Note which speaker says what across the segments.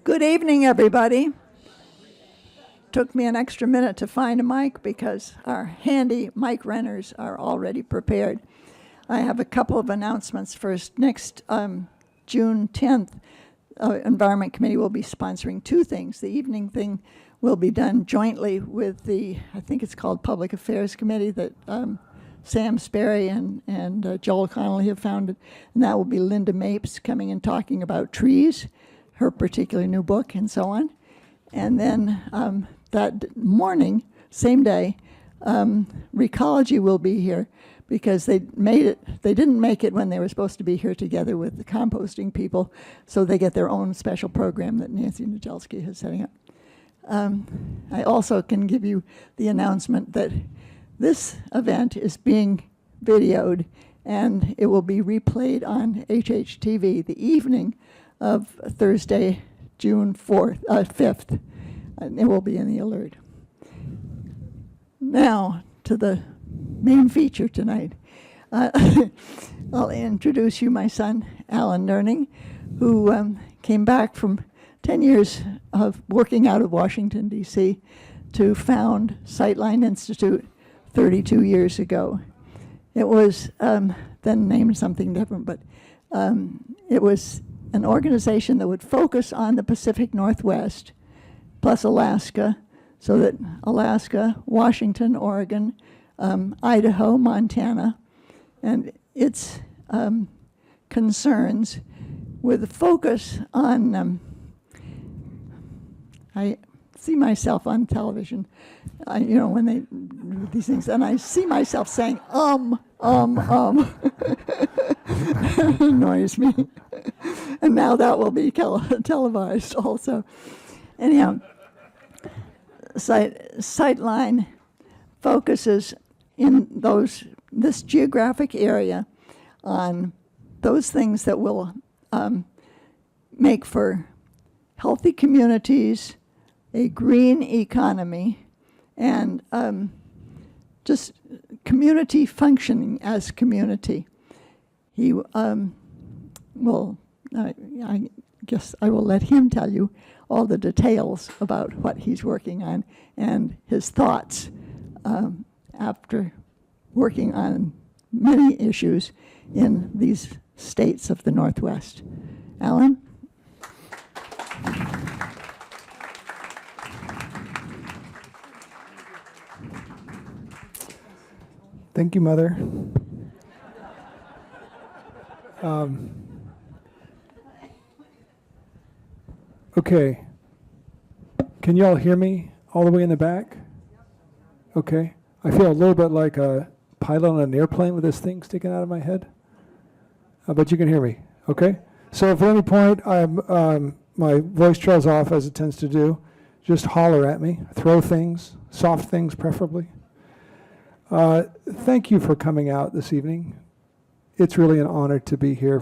Speaker 1: Good evening, everybody. Took me an extra minute to find a mic because our handy mic runners are already prepared. I have a couple of announcements first. Next June 10th, Environment Committee will be sponsoring two things. The evening thing will be done jointly with the, I think it's called Public Affairs Committee that Sam Sperry and Joel Connolly have founded. And that will be Linda Mapes coming and talking about trees, her particular new book, and so on. And then that morning, same day, Recology will be here because they didn't make it when they were supposed to be here together with the composting people, so they get their own special program that Nancy Najelski is setting up. I also can give you the announcement that this event is being videoed and it will be replayed on HHTV the evening of Thursday, June 5th. And it will be in the alert. Now to the main feature tonight. I'll introduce you my son, Alan Durning, who came back from 10 years of working out of Washington, D.C. to found Sightline Institute 32 years ago. It was then named something different, but it was an organization that would focus on the Pacific Northwest plus Alaska, so that Alaska, Washington, Oregon, Idaho, Montana, and its concerns with a focus on, I see myself on television, when they do these things, and I see myself saying, It annoys me. And now that will be televised also. Anyhow, Sightline focuses in this geographic area on those things that will make for healthy communities, a green economy, and just community functioning as community. He I guess I will let him tell you all the details about what he's working on and his thoughts after working on many issues in these states of the Northwest. Alan?
Speaker 2: Thank you, Mother. Okay. Can you all hear me all the way in the back? Okay. I feel a little bit like a pilot on an airplane with this thing sticking out of my head. But you can hear me. Okay? So if at any point my voice trails off, as it tends to do, just holler at me. Throw things, soft things preferably. Thank you for coming out this evening. It's really an honor to be here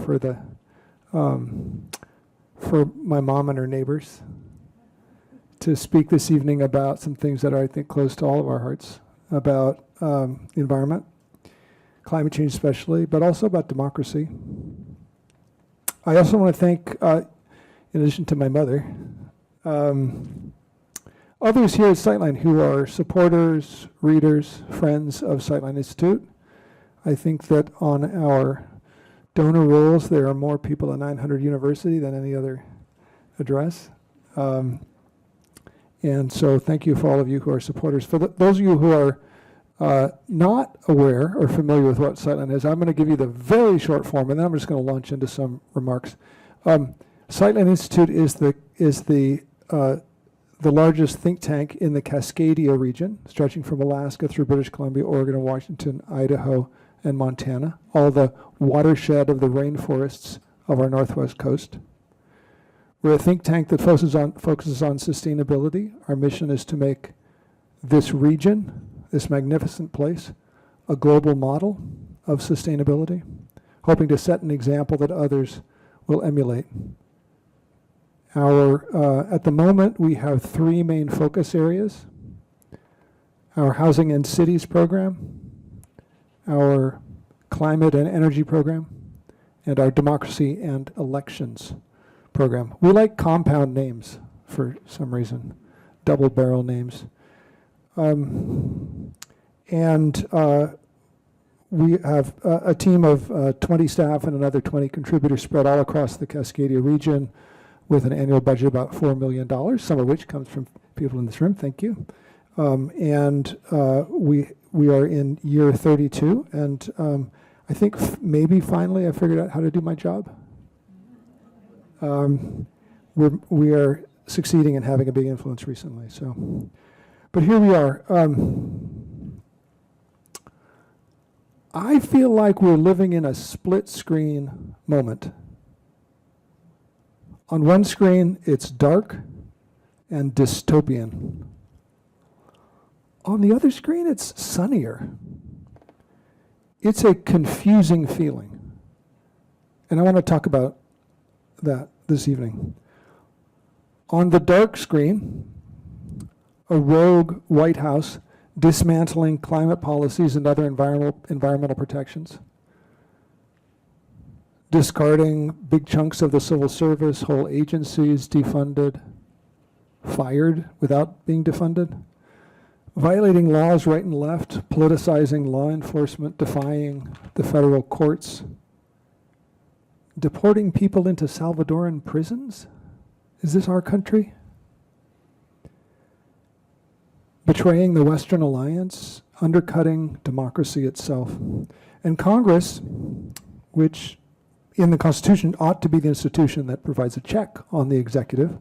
Speaker 2: for my mom and her neighbors, to speak this evening about some things that are, I think, close to all of our hearts, about the environment, climate change especially, but also about democracy. I also want to thank, in addition to my mother, others here at Sightline who are supporters, readers, friends of Sightline Institute. I think that on our donor rolls, there are more people at 900 University than any other address. And so thank you for all of you who are supporters. For those of you who are not aware or familiar with what Sightline is, I'm going to give you the very short form, and then I'm just going to launch into some remarks. Sightline Institute is the largest think tank in the Cascadia region, stretching from Alaska through British Columbia, Oregon, and Washington, Idaho, and Montana, all the watershed of the rainforests of our northwest coast. We're a think tank that focuses on sustainability. Our mission is to make this region, this magnificent place, a global model of sustainability, hoping to set an example that others will emulate. At the moment, we have three main focus areas: our Housing and Cities program, our Climate and Energy program, and our Democracy and Elections program. We like compound names for some reason, double barrel names. And we have a team of 20 staff and another 20 contributors spread all across the Cascadia region with an annual budget of about $4 million, some of which comes from people in this room. Thank you. We are in year 32, and I think maybe finally I figured out how to do my job. We are succeeding and having a big influence recently. So, but here we are. I feel like we're living in a split screen moment. On one screen, it's dark and dystopian. On the other screen, it's sunnier. It's a confusing feeling. And I want to talk about that this evening. On the dark screen, a rogue White House dismantling climate policies and other environmental protections, discarding big chunks of the civil service, whole agencies defunded, fired without being defunded, violating laws right and left, politicizing law enforcement, defying the federal courts, deporting people into Salvadoran prisons? Is this our country? Betraying the Western alliance, undercutting democracy itself. And Congress, which in the Constitution ought to be the institution that provides a check on the executive,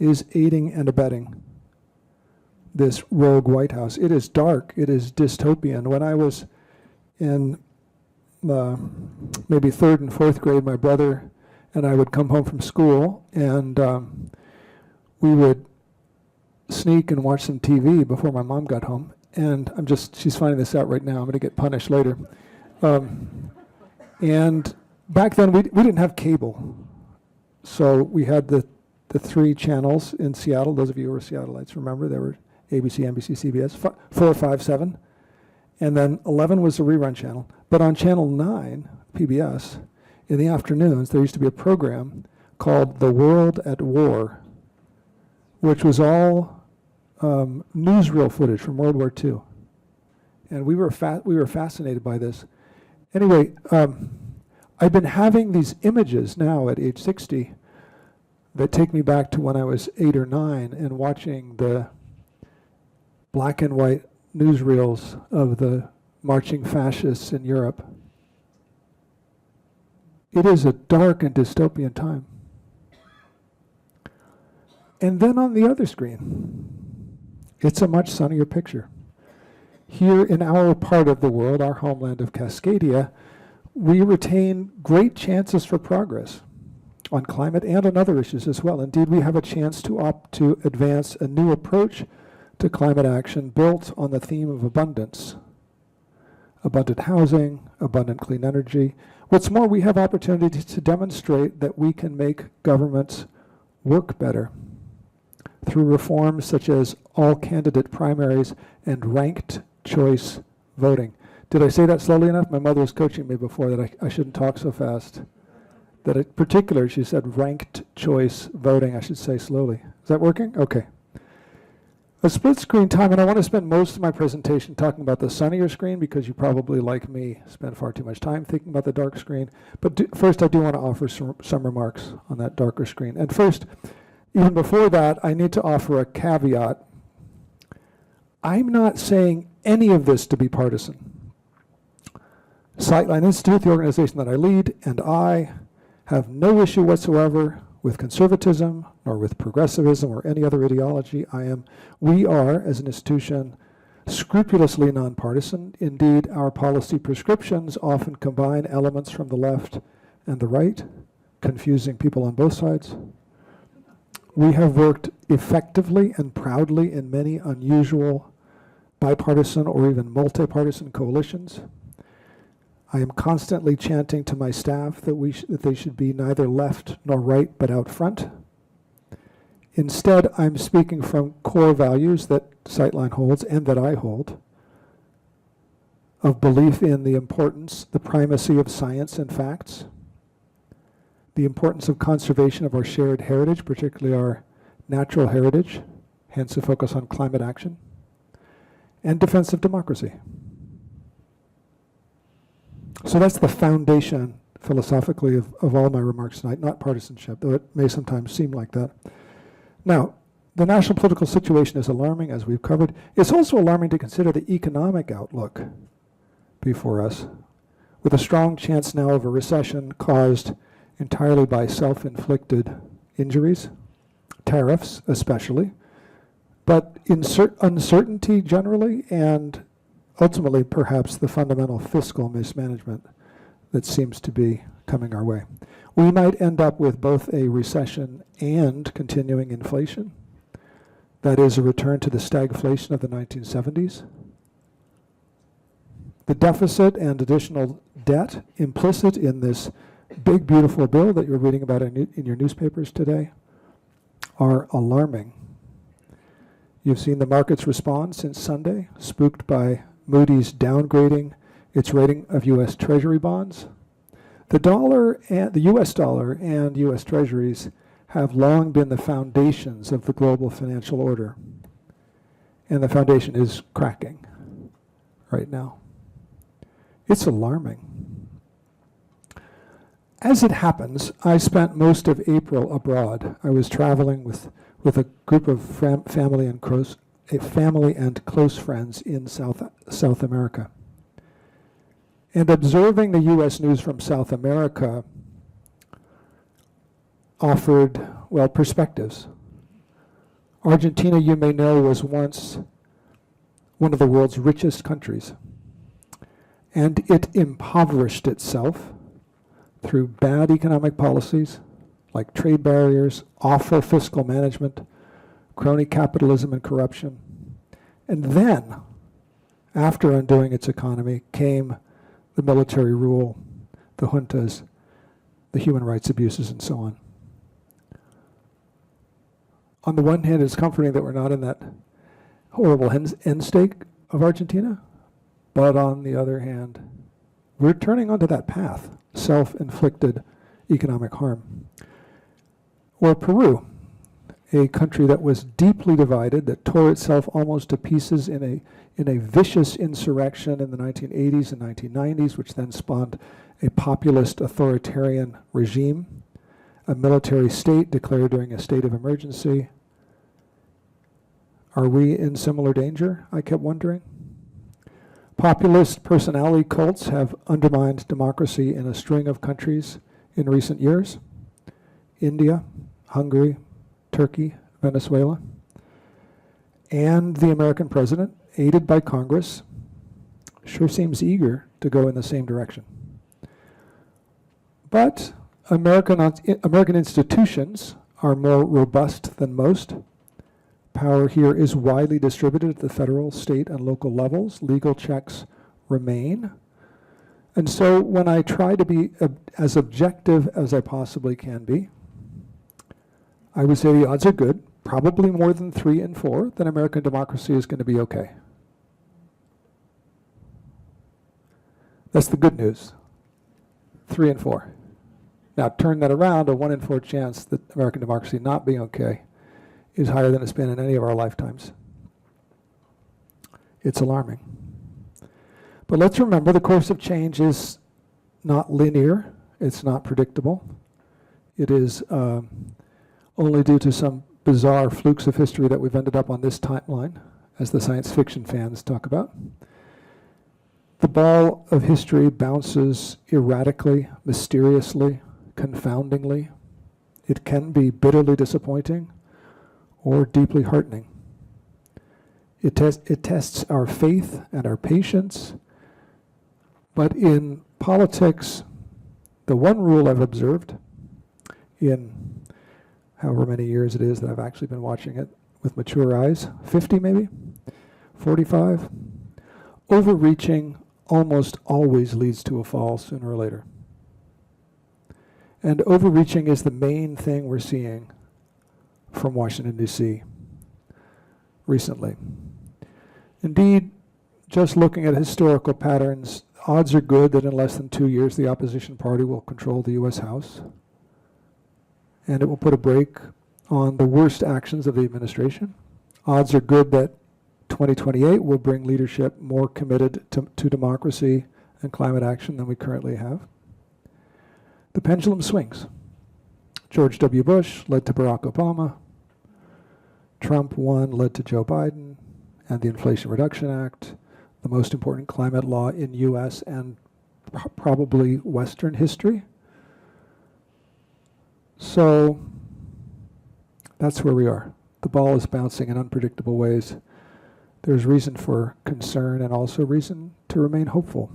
Speaker 2: is aiding and abetting this rogue White House. It is dark, it is dystopian. When I was in maybe third and fourth grade, my brother and I would come home from school, and we would sneak and watch some TV before my mom got home. And she's finding this out right now. I'm going to get punished later. And back then, we didn't have cable. So we had the 3 channels in Seattle. Those of you who were Seattleites remember, there were ABC, NBC, CBS, 4, 5, 7. And then 11 was the rerun channel. But on channel 9, PBS, in the afternoons, there used to be a program called The World at War, which was all newsreel footage from World War II. And we were fascinated by this. Anyway, I've been having these images now at age 60 that take me back to when I was 8 or 9 and watching the black and white newsreels of the marching fascists in Europe. It is a dark and dystopian time. And then on the other screen, it's a much sunnier picture. Here in our part of the world, our homeland of Cascadia, we retain great chances for progress on climate and on other issues as well. Indeed, we have a chance to opt to advance a new approach to climate action built on the theme of abundance. Abundant housing, abundant clean energy. What's more, we have opportunity to demonstrate that we can make governments work better through reforms such as all candidate primaries and ranked choice voting. Did I say that slowly enough? My mother was coaching me before that I shouldn't talk so fast. That in particular, she said ranked choice voting. I should say slowly. Is that working? Okay. A split screen time, and I want to spend most of my presentation talking about the sunnier screen because you probably, like me, spend far too much time thinking about the dark screen. But first, I do want to offer some remarks on that darker screen. And first, even before that, I need to offer a caveat. I'm not saying any of this to be partisan. Sightline Institute, the organization that I lead, and I have no issue whatsoever with conservatism nor with progressivism or any other ideology. We are, as an institution, scrupulously nonpartisan. Indeed, our policy prescriptions often combine elements from the left and the right, confusing people on both sides. We have worked effectively and proudly in many unusual bipartisan or even multi-partisan coalitions. I am constantly chanting to my staff that they should be neither left nor right but out front. Instead, I'm speaking from core values that Sightline holds and that I hold, of belief in the importance, the primacy of science and facts, the importance of conservation of our shared heritage, particularly our natural heritage, hence a focus on climate action, and defense of democracy. So that's the foundation, philosophically, of all my remarks tonight, not partisanship, though it may sometimes seem like that. Now, the national political situation is alarming, as we've covered. It's also alarming to consider the economic outlook before us, with a strong chance now of a recession caused entirely by self-inflicted injuries, tariffs especially, but uncertainty generally, and ultimately perhaps the fundamental fiscal mismanagement that seems to be coming our way. We might end up with both a recession and continuing inflation. That is a return to the stagflation of the 1970s. The deficit and additional debt implicit in this big, beautiful bill that you're reading about in your newspapers today are alarming. You've seen the markets respond since Sunday, spooked by Moody's downgrading its rating of U.S. Treasury bonds. The U.S. dollar and U.S. Treasuries have long been the foundations of the global financial order. And the foundation is cracking right now. It's alarming. As it happens, I spent most of April abroad. I was traveling with a group of family and close friends in South America. And observing the U.S. news from South America offered, well, perspectives. Argentina, you may know, was once one of the world's richest countries. And it impoverished itself through bad economic policies like trade barriers, awful fiscal management, crony capitalism and corruption. And then, after undoing its economy, came the military rule, the juntas, the human rights abuses, and so on. On the one hand, it's comforting that we're not in that horrible end state of Argentina, but on the other hand, we're turning onto that path, self-inflicted economic harm. Or Peru, a country that was deeply divided, that tore itself almost to pieces in a vicious insurrection in the 1980s and 1990s, which then spawned a populist authoritarian regime, a military state declared during a state of emergency. Are we in similar danger? I kept wondering. Populist personality cults have undermined democracy in a string of countries in recent years. India, Hungary, Turkey, Venezuela. And the American president, aided by Congress, sure seems eager to go in the same direction. But American institutions are more robust than most. Power here is widely distributed at the federal, state, and local levels. Legal checks remain. And so when I try to be as objective as I possibly can be, I would say the odds are good, probably more than 3 in 4, that American democracy is going to be okay. That's the good news, 3 in 4. Now turn that around, a 1 in 4 chance that American democracy not being okay is higher than it's been in any of our lifetimes. It's alarming. But let's remember the course of change is not linear, it's not predictable. It is only due to some bizarre flukes of history that we've ended up on this timeline, as the science fiction fans talk about. The ball of history bounces erratically, mysteriously, confoundingly. It can be bitterly disappointing or deeply heartening. It tests our faith and our patience. But in politics, the one rule I've observed in however many years it is that I've actually been watching it with mature eyes, 50 maybe, 45, overreaching almost always leads to a fall sooner or later. And overreaching is the main thing we're seeing from Washington, D.C. recently. Indeed, just looking at historical patterns, odds are good that in less than 2 years the opposition party will control the U.S. House. and it will put a brake on the worst actions of the administration. Odds are good that 2028 will bring leadership more committed to democracy and climate action than we currently have. The pendulum swings. George W. Bush led to Barack Obama. Trump won, led to Joe Biden and the Inflation Reduction Act, the most important climate law in US and probably Western history. So that's where we are. The ball is bouncing in unpredictable ways. There's reason for concern and also reason to remain hopeful.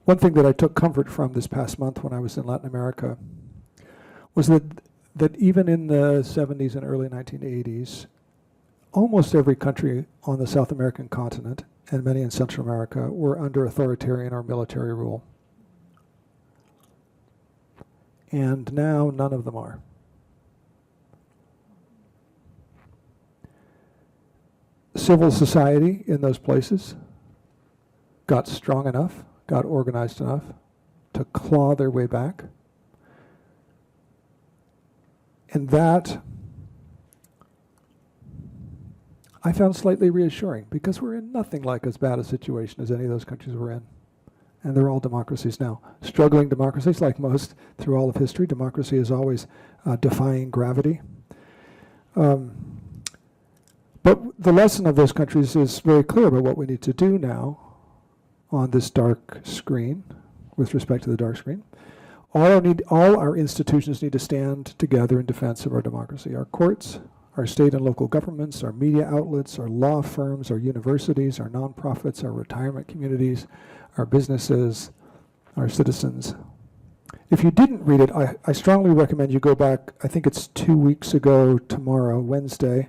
Speaker 2: One thing that I took comfort from this past month when I was in Latin America was that even in the 70s and early 1980s, almost every country on the South American continent and many in Central America were under authoritarian or military rule. And now none of them are. Civil society in those places got strong enough, got organized enough to claw their way back. And that I found slightly reassuring, because we're in nothing like as bad a situation as any of those countries we're in. And they're all democracies now. Struggling democracies, like most through all of history. Democracy is always defying gravity. But the lesson of those countries is very clear about what we need to do now on this dark screen, with respect to the dark screen. All our institutions need to stand together in defense of our democracy. Our courts, our state and local governments, our media outlets, our law firms, our universities, our nonprofits, our retirement communities, our businesses, our citizens. If you didn't read it, I strongly recommend you go back, I think it's 2 weeks ago tomorrow, Wednesday,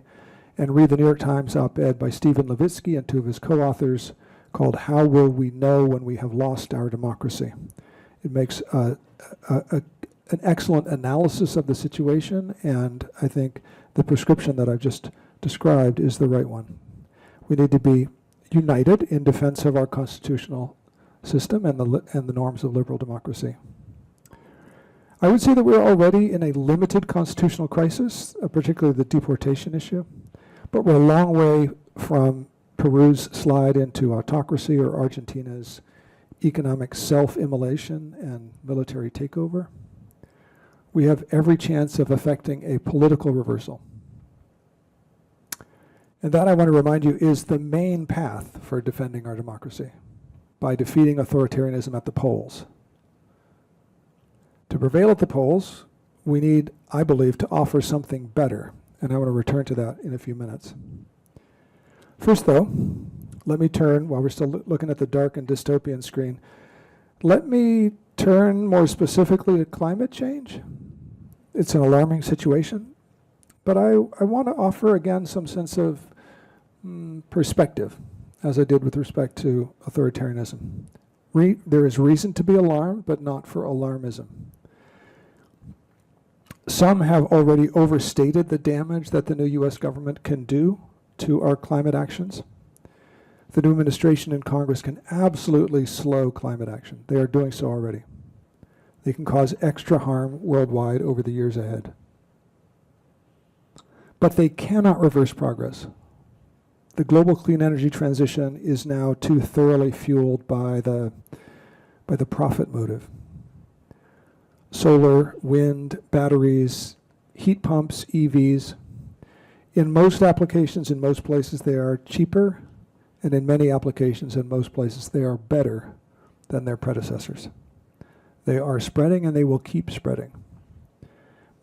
Speaker 2: and read the New York Times op-ed by Stephen Levitsky and two of his co-authors called How Will We Know When We Have Lost Our Democracy? It makes an excellent analysis of the situation, and I think the prescription that I've just described is the right one. We need to be united in defense of our constitutional system and the norms of liberal democracy. I would say that we're already in a limited constitutional crisis, particularly the deportation issue, but we're a long way from Peru's slide into autocracy or Argentina's economic self-immolation and military takeover. We have every chance of effecting a political reversal. And that, I want to remind you, is the main path for defending our democracy, by defeating authoritarianism at the polls. To prevail at the polls, we need, I believe, to offer something better. And I want to return to that in a few minutes. First, though, let me turn, while we're still looking at the dark and dystopian screen, let me turn more specifically to climate change. It's an alarming situation, but I want to offer again some sense of perspective, as I did with respect to authoritarianism. There is reason to be alarmed, but not for alarmism. Some have already overstated the damage that the new US government can do to our climate actions. The new administration and Congress can absolutely slow climate action. They are doing so already. They can cause extra harm worldwide over the years ahead. But they cannot reverse progress. The global clean energy transition is now too thoroughly fueled by the profit motive. Solar, wind, batteries, heat pumps, EVs. In most applications, in most places, they are cheaper, and in many applications, in most places, they are better than their predecessors. They are spreading, and they will keep spreading.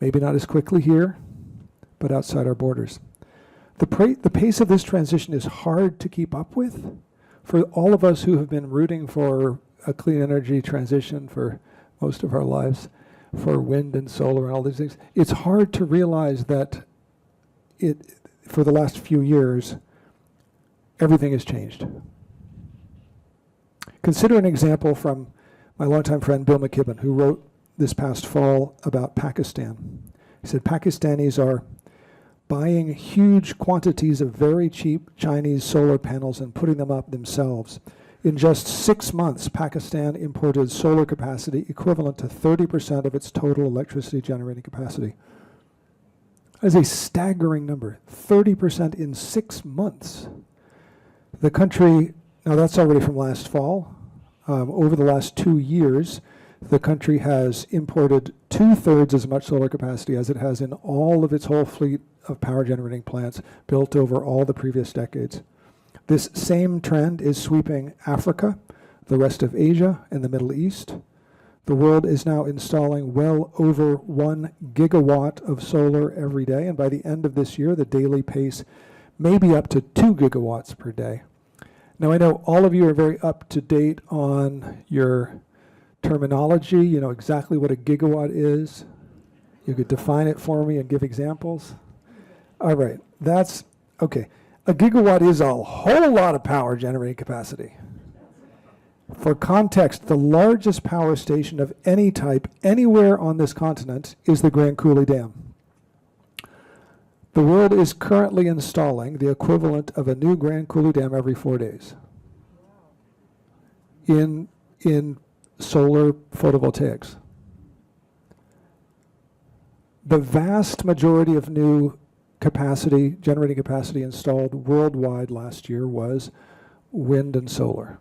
Speaker 2: Maybe not as quickly here, but outside our borders. The pace of this transition is hard to keep up with. For all of us who have been rooting for a clean energy transition for most of our lives, for wind and solar and all these things, it's hard to realize that for the last few years, everything has changed. Consider an example from my longtime friend Bill McKibben, who wrote this past fall about Pakistan. He said Pakistanis are buying huge quantities of very cheap Chinese solar panels and putting them up themselves. In just 6 months, Pakistan imported solar capacity equivalent to 30% of its total electricity generating capacity. That is a staggering number, 30% in 6 months. The country, now that's already from last fall. Over the last 2 years, the country has imported 2/3 as much solar capacity as it has in all of its whole fleet of power generating plants built over all the previous decades. This same trend is sweeping Africa, the rest of Asia, and the Middle East. The world is now installing well over 1 gigawatt of solar every day, and by the end of this year, the daily pace may be up to 2 gigawatts per day. Now, I know all of you are very up to date on your terminology. You know exactly what a gigawatt is. You could define it for me and give examples. All right, that's okay. A gigawatt is a whole lot of power generating capacity. For context, the largest power station of any type anywhere on this continent is the Grand Coulee Dam. The world is currently installing the equivalent of a new Grand Coulee Dam every 4 days in solar photovoltaics. The vast majority of new capacity, generating capacity installed worldwide last year was wind and solar.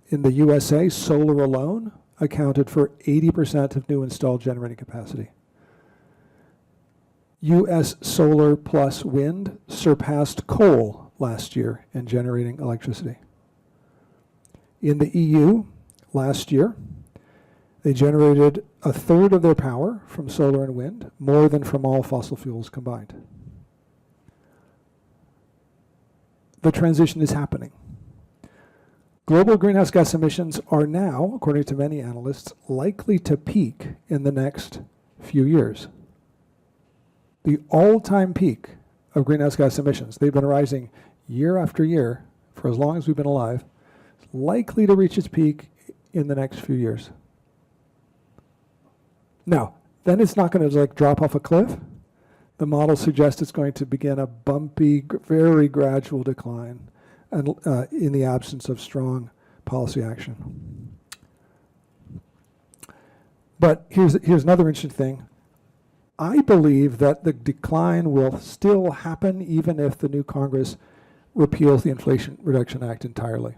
Speaker 2: In the USA, solar alone accounted for 80% of new installed generating capacity. US solar plus wind surpassed coal last year in generating electricity. In the EU, last year, they generated 1/3 of their power from solar and wind, more than from all fossil fuels combined. The transition is happening. Global greenhouse gas emissions are now, according to many analysts, likely to peak in the next few years. The all-time peak of greenhouse gas emissions, they've been rising year after year for as long as we've been alive, is likely to reach its peak in the next few years. Now, then it's not going to like drop off a cliff. The model suggests it's going to begin a bumpy, very gradual decline and, in the absence of strong policy action. But here's another interesting thing. I believe that the decline will still happen even if the new Congress repeals the Inflation Reduction Act entirely.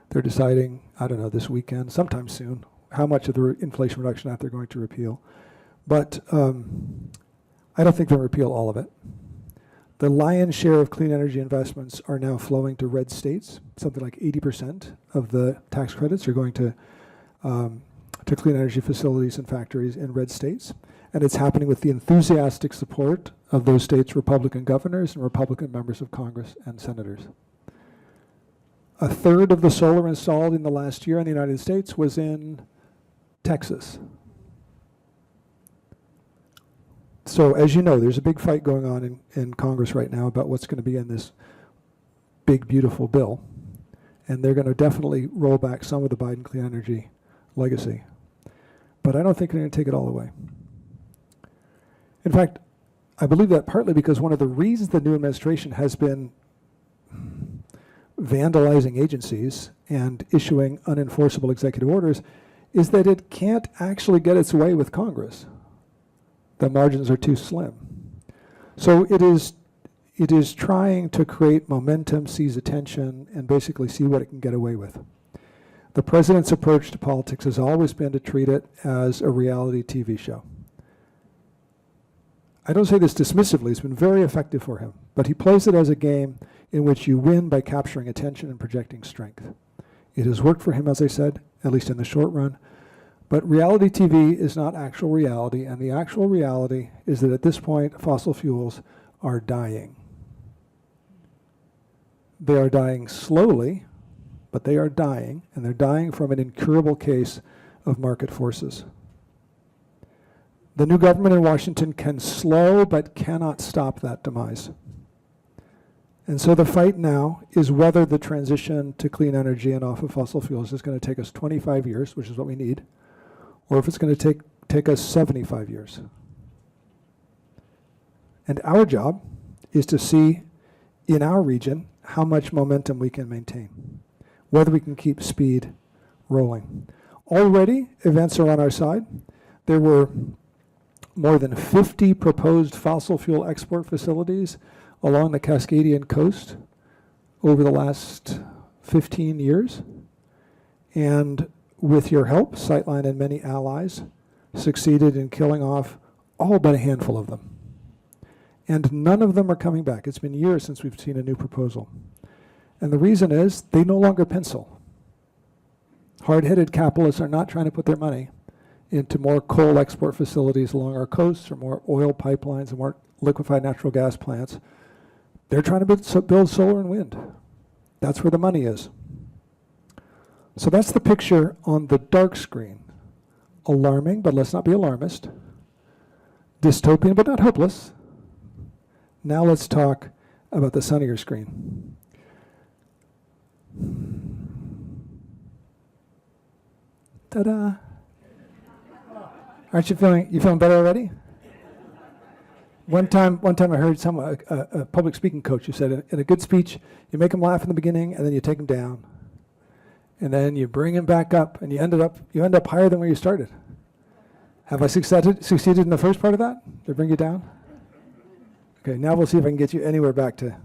Speaker 2: They're deciding, I don't know, this weekend, sometime soon, how much of the Inflation Reduction Act they're going to repeal. But I don't think they'll repeal all of it. The lion's share of clean energy investments are now flowing to red states. Something like 80% of the tax credits are going to clean energy facilities and factories in red states. And it's happening with the enthusiastic support of those states' Republican governors and Republican members of Congress and senators. 1/3 of the solar installed in the last year in the United States was in Texas. So as you know, there's a big fight going on in Congress right now about what's going to be in this big, beautiful bill. And they're going to definitely roll back some of the Biden clean energy legacy. But I don't think they're going to take it all away. In fact, I believe that partly because one of the reasons the new administration has been vandalizing agencies and issuing unenforceable executive orders is that it can't actually get its way with Congress. The margins are too slim. So it is trying to create momentum, seize attention, and basically see what it can get away with. The president's approach to politics has always been to treat it as a reality TV show. I don't say this dismissively, it's been very effective for him, but he plays it as a game in which you win by capturing attention and projecting strength. It has worked for him, as I said, at least in the short run. But reality TV is not actual reality, and the actual reality is that at this point, fossil fuels are dying. They are dying slowly, but they are dying, and they're dying from an incurable case of market forces. The new government in Washington can slow but cannot stop that demise. And so the fight now is whether the transition to clean energy and off of fossil fuels is going to take us 25 years, which is what we need, or if it's going to take us 75 years. And our job is to see in our region how much momentum we can maintain, whether we can keep speed rolling. Already, events are on our side. There were more than 50 proposed fossil fuel export facilities along the Cascadian coast over the last 15 years. And with your help, Sightline and many allies succeeded in killing off all but a handful of them. And none of them are coming back. It's been years since we've seen a new proposal. And the reason is they no longer pencil. Hard-headed capitalists are not trying to put their money into more coal export facilities along our coasts or more oil pipelines and more liquefied natural gas plants. They're trying to build solar and wind. That's where the money is. So that's the picture on the dark screen. Alarming, but let's not be alarmist. Dystopian, but not hopeless. Now let's talk about the sunnier screen. Ta-da! Aren't you feeling better already? One time I heard a public speaking coach who said, in a good speech, you make them laugh in the beginning, and then you take them down, and then you bring them back up, and you end up higher than where you started. Have I succeeded in the first part of that? Did I bring you down? Okay, now we'll see if I can get you anywhere back to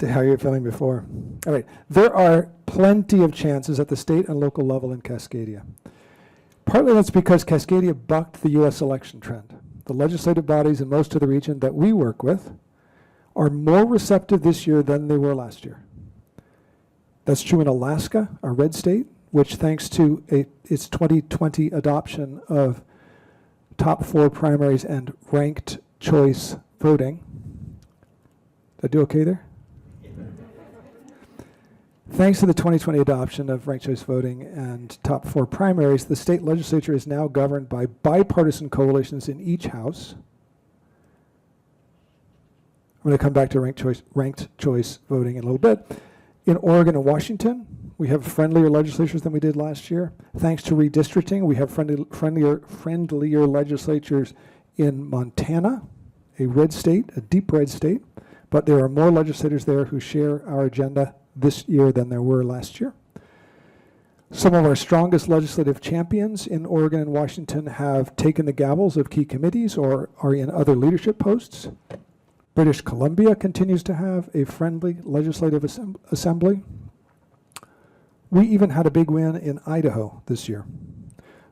Speaker 2: how you were feeling before. All right, there are plenty of chances at the state and local level in Cascadia. Partly that's because Cascadia bucked the U.S. election trend. The legislative bodies in most of the region that we work with are more receptive this year than they were last year. That's true in Alaska, our red state, which thanks to its 2020 adoption of top 4 primaries and ranked choice voting. Did I do okay there? Thanks to the 2020 adoption of ranked choice voting and top 4 primaries, the state legislature is now governed by bipartisan coalitions in each house. I'm going to come back to ranked choice voting in a little bit. In Oregon and Washington, we have friendlier legislatures than we did last year. Thanks to redistricting, we have friendlier legislatures in Montana, a red state, a deep red state, but there are more legislators there who share our agenda this year than there were last year. Some of our strongest legislative champions in Oregon and Washington have taken the gavels of key committees or are in other leadership posts. British Columbia continues to have a friendly legislative assembly. We even had a big win in Idaho this year.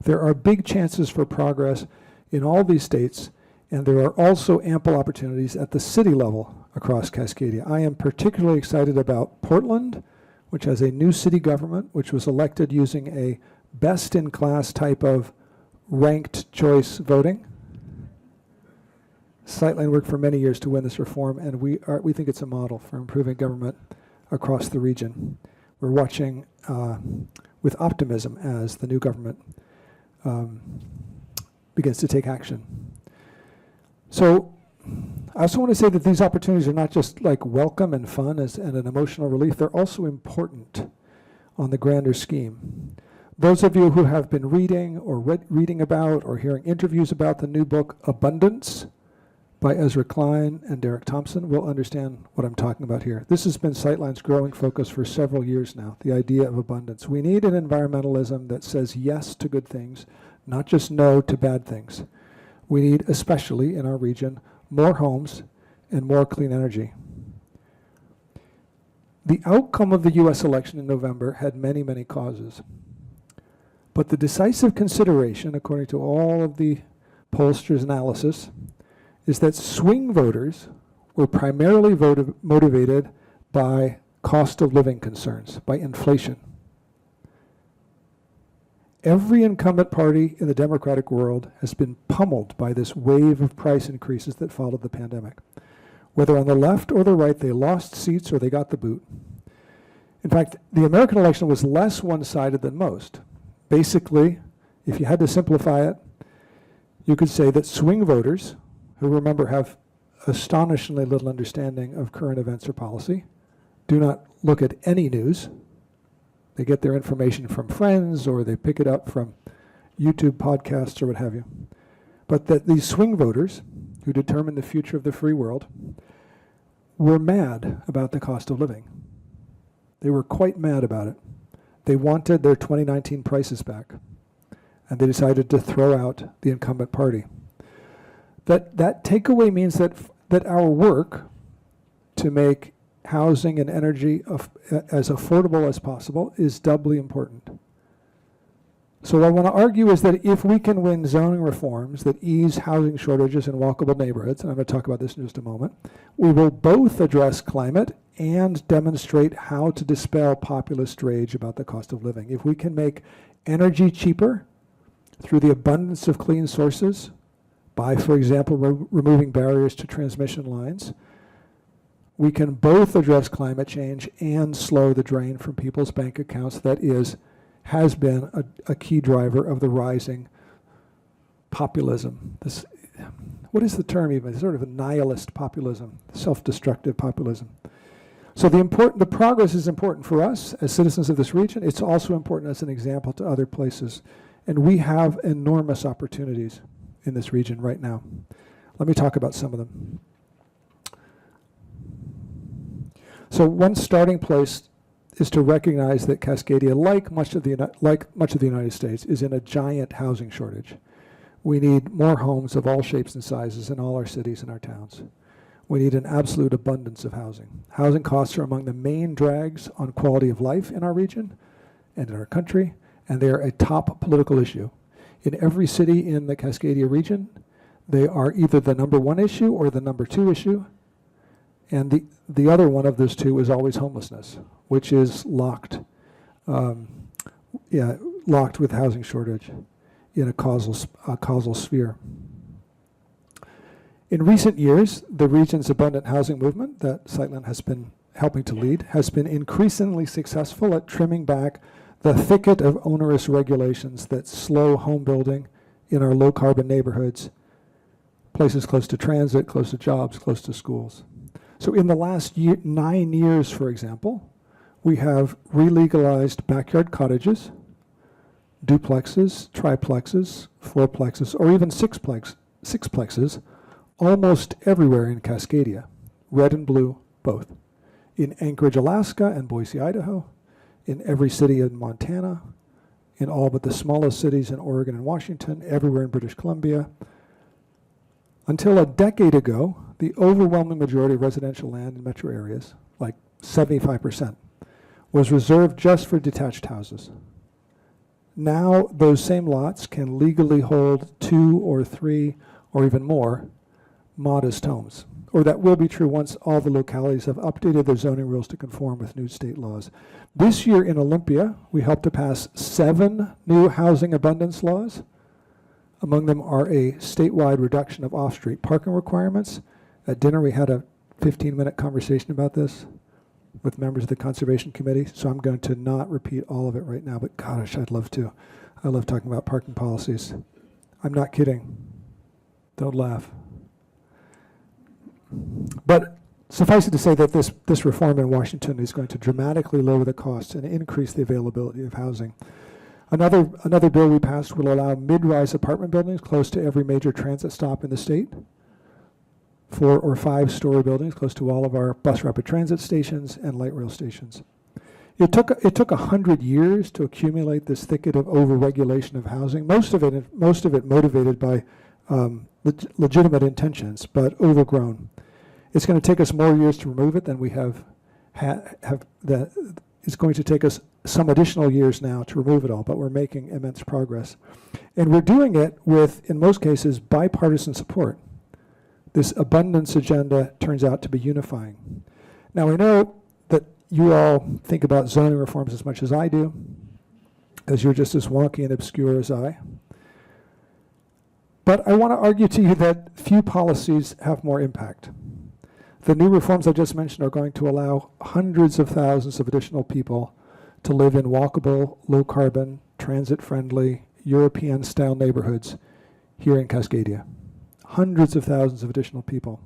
Speaker 2: There are big chances for progress in all these states, and there are also ample opportunities at the city level across Cascadia. I am particularly excited about Portland, which has a new city government, which was elected using a best-in-class type of ranked choice voting. Sightline worked for many years to win this reform, and we think it's a model for improving government across the region. We're watching with optimism as the new government begins to take action. So I also want to say that these opportunities are not just like welcome and fun and an emotional relief. They're also important on the grander scheme. Those of you who have been reading or reading about or hearing interviews about the new book, Abundance, by Ezra Klein and Derek Thompson will understand what I'm talking about here. This has been Sightline's growing focus for several years now, the idea of abundance. We need an environmentalism that says yes to good things, not just no to bad things. We need, especially in our region, more homes and more clean energy. The outcome of the U.S. election in November had many, many causes. But the decisive consideration, according to all of the pollsters' analysis, is that swing voters were primarily motivated by cost of living concerns, by inflation. Every incumbent party in the democratic world has been pummeled by this wave of price increases that followed the pandemic. Whether on the left or the right, they lost seats or they got the boot. In fact, the American election was less one-sided than most. Basically, if you had to simplify it, you could say that swing voters, who remember have astonishingly little understanding of current events or policy, do not look at any news. They get their information from friends or they pick it up from YouTube podcasts or what have you. But that these swing voters, who determine the future of the free world, were mad about the cost of living. They were quite mad about it. They wanted their 2019 prices back, and they decided to throw out the incumbent party. That takeaway means that our work to make housing and energy as affordable as possible is doubly important. So what I want to argue is that if we can win zoning reforms that ease housing shortages in walkable neighborhoods, and I'm going to talk about this in just a moment, we will both address climate and demonstrate how to dispel populist rage about the cost of living. If we can make energy cheaper through the abundance of clean sources, by, for example, removing barriers to transmission lines, we can both address climate change and slow the drain from people's bank accounts that has been a key driver of the rising populism. What is the term even? Sort of a nihilist populism, self-destructive populism. So the progress is important for us as citizens of this region. It's also important as an example to other places. And we have enormous opportunities in this region right now. Let me talk about some of them. So one starting place is to recognize that Cascadia, like much of the United States, is in a giant housing shortage. We need more homes of all shapes and sizes in all our cities and our towns. We need an absolute abundance of housing. Housing costs are among the main drags on quality of life in our region and in our country, and they are a top political issue. In every city in the Cascadia region, they are either the number one issue or the number two issue, and the other one of those two is always homelessness, which is locked with housing shortage in a causal sphere. In recent years, the region's abundant housing movement that Sightline has been helping to lead has been increasingly successful at trimming back the thicket of onerous regulations that slow home building in our low-carbon neighborhoods, places close to transit, close to jobs, close to schools. So in the last 9 years, for example, we have re-legalized backyard cottages, duplexes, triplexes, fourplexes, or even sixplexes almost everywhere in Cascadia, red and blue both. In Anchorage, Alaska and Boise, Idaho, in every city in Montana, in all but the smallest cities in Oregon and Washington, everywhere in British Columbia. Until a decade ago, the overwhelming majority of residential land in metro areas, like 75%, was reserved just for detached houses. Now those same lots can legally hold 2 or 3 or even more modest homes. Or that will be true once all the localities have updated their zoning rules to conform with new state laws. This year in Olympia, we helped to pass 7 new housing abundance laws. Among them are a statewide reduction of off-street parking requirements. At dinner, we had a 15-minute conversation about this with members of the Conservation Committee, so I'm going to not repeat all of it right now, but gosh, I'd love to. I love talking about parking policies. I'm not kidding. Don't laugh. But suffice it to say that this reform in Washington is going to dramatically lower the costs and increase the availability of housing. Another bill we passed will allow mid-rise apartment buildings close to every major transit stop in the state, 4 or 5-story buildings close to all of our bus rapid transit stations and light rail stations. It took 100 years to accumulate this thicket of overregulation of housing. Most of it motivated by legitimate intentions, but overgrown. It's going to take us more years to remove it than we have it's going to take us some additional years now to remove it all, but we're making immense progress. And we're doing it with, in most cases, bipartisan support. This abundance agenda turns out to be unifying. Now, I know that you all think about zoning reforms as much as I do, because you're just as wonky and obscure as I. But I want to argue to you that few policies have more impact. The new reforms I just mentioned are going to allow hundreds of thousands of additional people to live in walkable, low-carbon, transit-friendly, European-style neighborhoods here in Cascadia. Hundreds of thousands of additional people.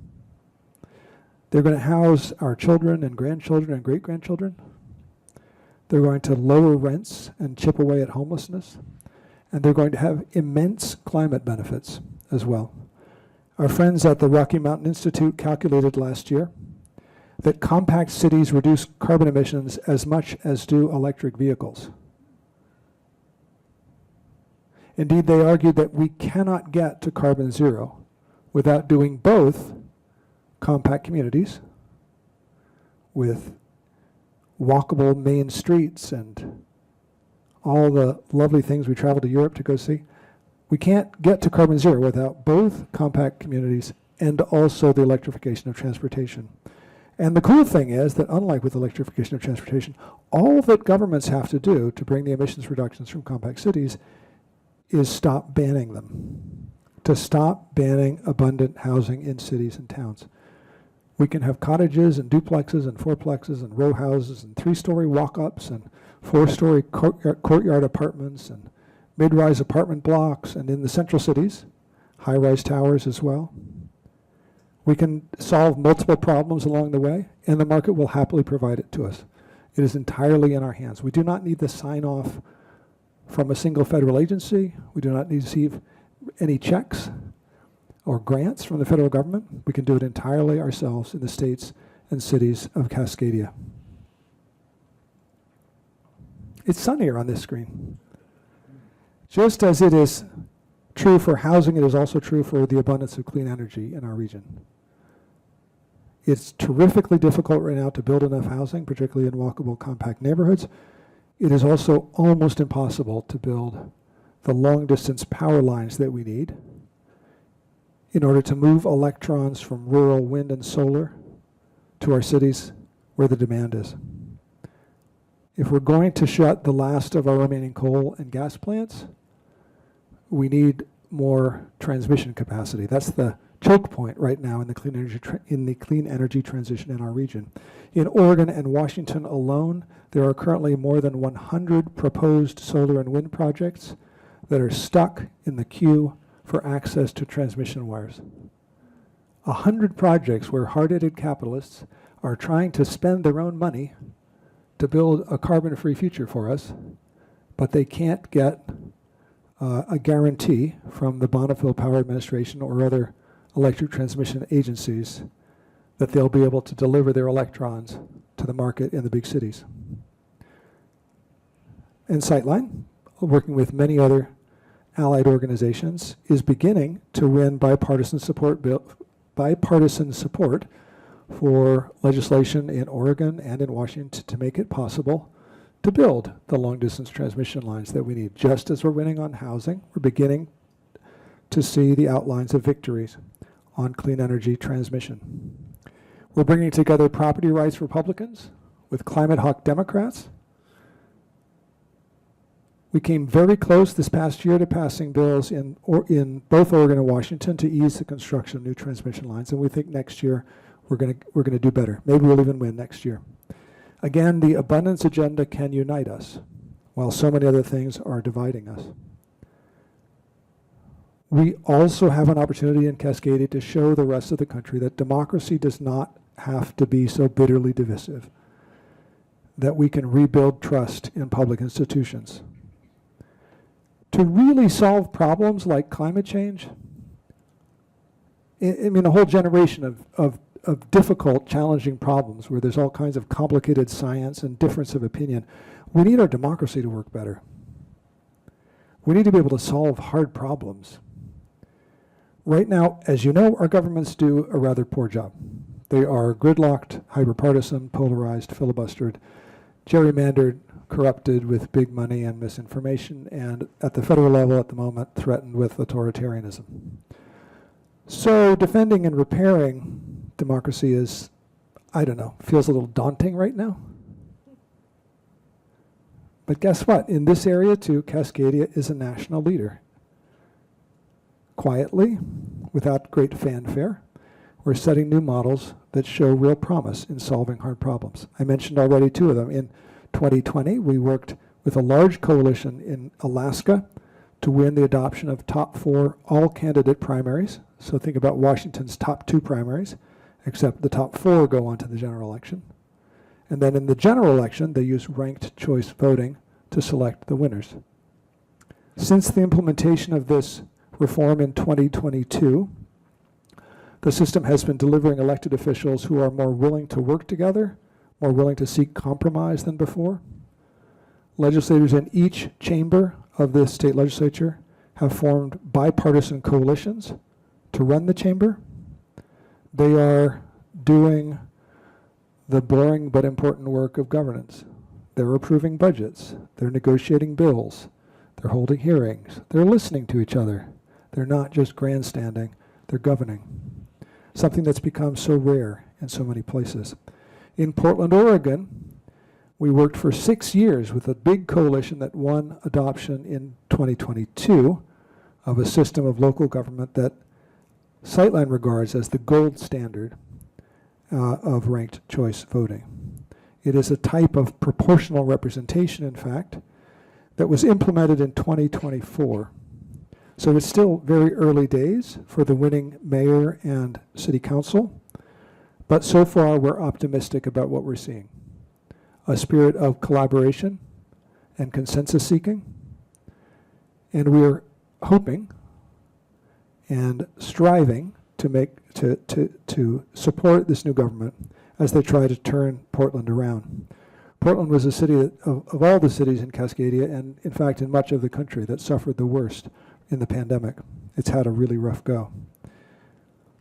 Speaker 2: They're going to house our children and grandchildren and great-grandchildren. They're going to lower rents and chip away at homelessness. And they're going to have immense climate benefits as well. Our friends at the Rocky Mountain Institute calculated last year that compact cities reduce carbon emissions as much as do electric vehicles. Indeed, they argued that we cannot get to carbon zero without doing both compact communities with walkable main streets and all the lovely things we travel to Europe to go see. We can't get to carbon zero without both compact communities and also the electrification of transportation. And the cool thing is that unlike with electrification of transportation, all that governments have to do to bring the emissions reductions from compact cities is stop banning them, to stop banning abundant housing in cities and towns. We can have cottages and duplexes and fourplexes and row houses and 3-story walk-ups and 4-story courtyard apartments and mid-rise apartment blocks, and in the central cities, high-rise towers as well. We can solve multiple problems along the way, and the market will happily provide it to us. It is entirely in our hands. We do not need the sign-off from a single federal agency. We do not need to receive any checks or grants from the federal government. We can do it entirely ourselves in the states and cities of Cascadia. It's sunnier on this screen. Just as it is true for housing, it is also true for the abundance of clean energy in our region. It's terrifically difficult right now to build enough housing, particularly in walkable, compact neighborhoods. It is also almost impossible to build the long-distance power lines that we need in order to move electrons from rural wind and solar to our cities where the demand is. If we're going to shut the last of our remaining coal and gas plants, we need more transmission capacity. That's the choke point right now in the clean energy transition in our region. In Oregon and Washington alone, there are currently more than 100 proposed solar and wind projects that are stuck in the queue for access to transmission wires. 100 projects where hard-headed capitalists are trying to spend their own money to build a carbon-free future for us, but they can't get a guarantee from the Bonneville Power Administration or other electric transmission agencies that they'll be able to deliver their electrons to the market in the big cities. And Sightline, working with many other allied organizations, is beginning to win bipartisan support for legislation in Oregon and in Washington to make it possible to build the long-distance transmission lines that we need. Just as we're winning on housing, we're beginning to see the outlines of victories on clean energy transmission. We're bringing together property rights Republicans with climate hawk Democrats. We came very close this past year to passing bills in both Oregon and Washington to ease the construction of new transmission lines, and we think next year we're going to do better. Maybe we'll even win next year. Again, the abundance agenda can unite us, while so many other things are dividing us. We also have an opportunity in Cascadia to show the rest of the country that democracy does not have to be so bitterly divisive, that we can rebuild trust in public institutions. To really solve problems like climate change, I mean, a whole generation of difficult, challenging problems where there's all kinds of complicated science and difference of opinion, we need our democracy to work better. We need to be able to solve hard problems. Right now, as you know, our governments do a rather poor job. They are gridlocked, hyper-partisan, polarized, filibustered, gerrymandered, corrupted with big money and misinformation, and at the federal level at the moment threatened with authoritarianism. So defending and repairing democracy is, I don't know, feels a little daunting right now. But guess what? In this area too, Cascadia is a national leader. Quietly, without great fanfare, we're setting new models that show real promise in solving hard problems. I mentioned already two of them. In 2020, we worked with a large coalition in Alaska to win the adoption of top 4 all-candidate primaries. So think about Washington's top 2 primaries, except the top 4 go on to the general election. And then in the general election, they use ranked choice voting to select the winners. Since the implementation of this reform in 2022, The system has been delivering elected officials who are more willing to work together, more willing to seek compromise than before. Legislators in each chamber of the state legislature have formed bipartisan coalitions to run the chamber. They are doing the boring but important work of governance. They're approving budgets. They're negotiating bills. They're holding hearings. They're listening to each other. They're not just grandstanding. They're governing. Something that's become so rare in so many places. In Portland, Oregon, we worked for 6 years with a big coalition that won adoption in 2022 of a system of local government that Sightline regards as the gold standard of ranked choice voting. It is a type of proportional representation, in fact, that was implemented in 2024. So it's still very early days for the winning mayor and city council, but so far we're optimistic about what we're seeing. A spirit of collaboration and consensus seeking, and we're hoping and striving to support this new government as they try to turn Portland around. Portland was a city that, of all the cities in Cascadia, and in fact in much of the country, that suffered the worst in the pandemic. It's had a really rough go.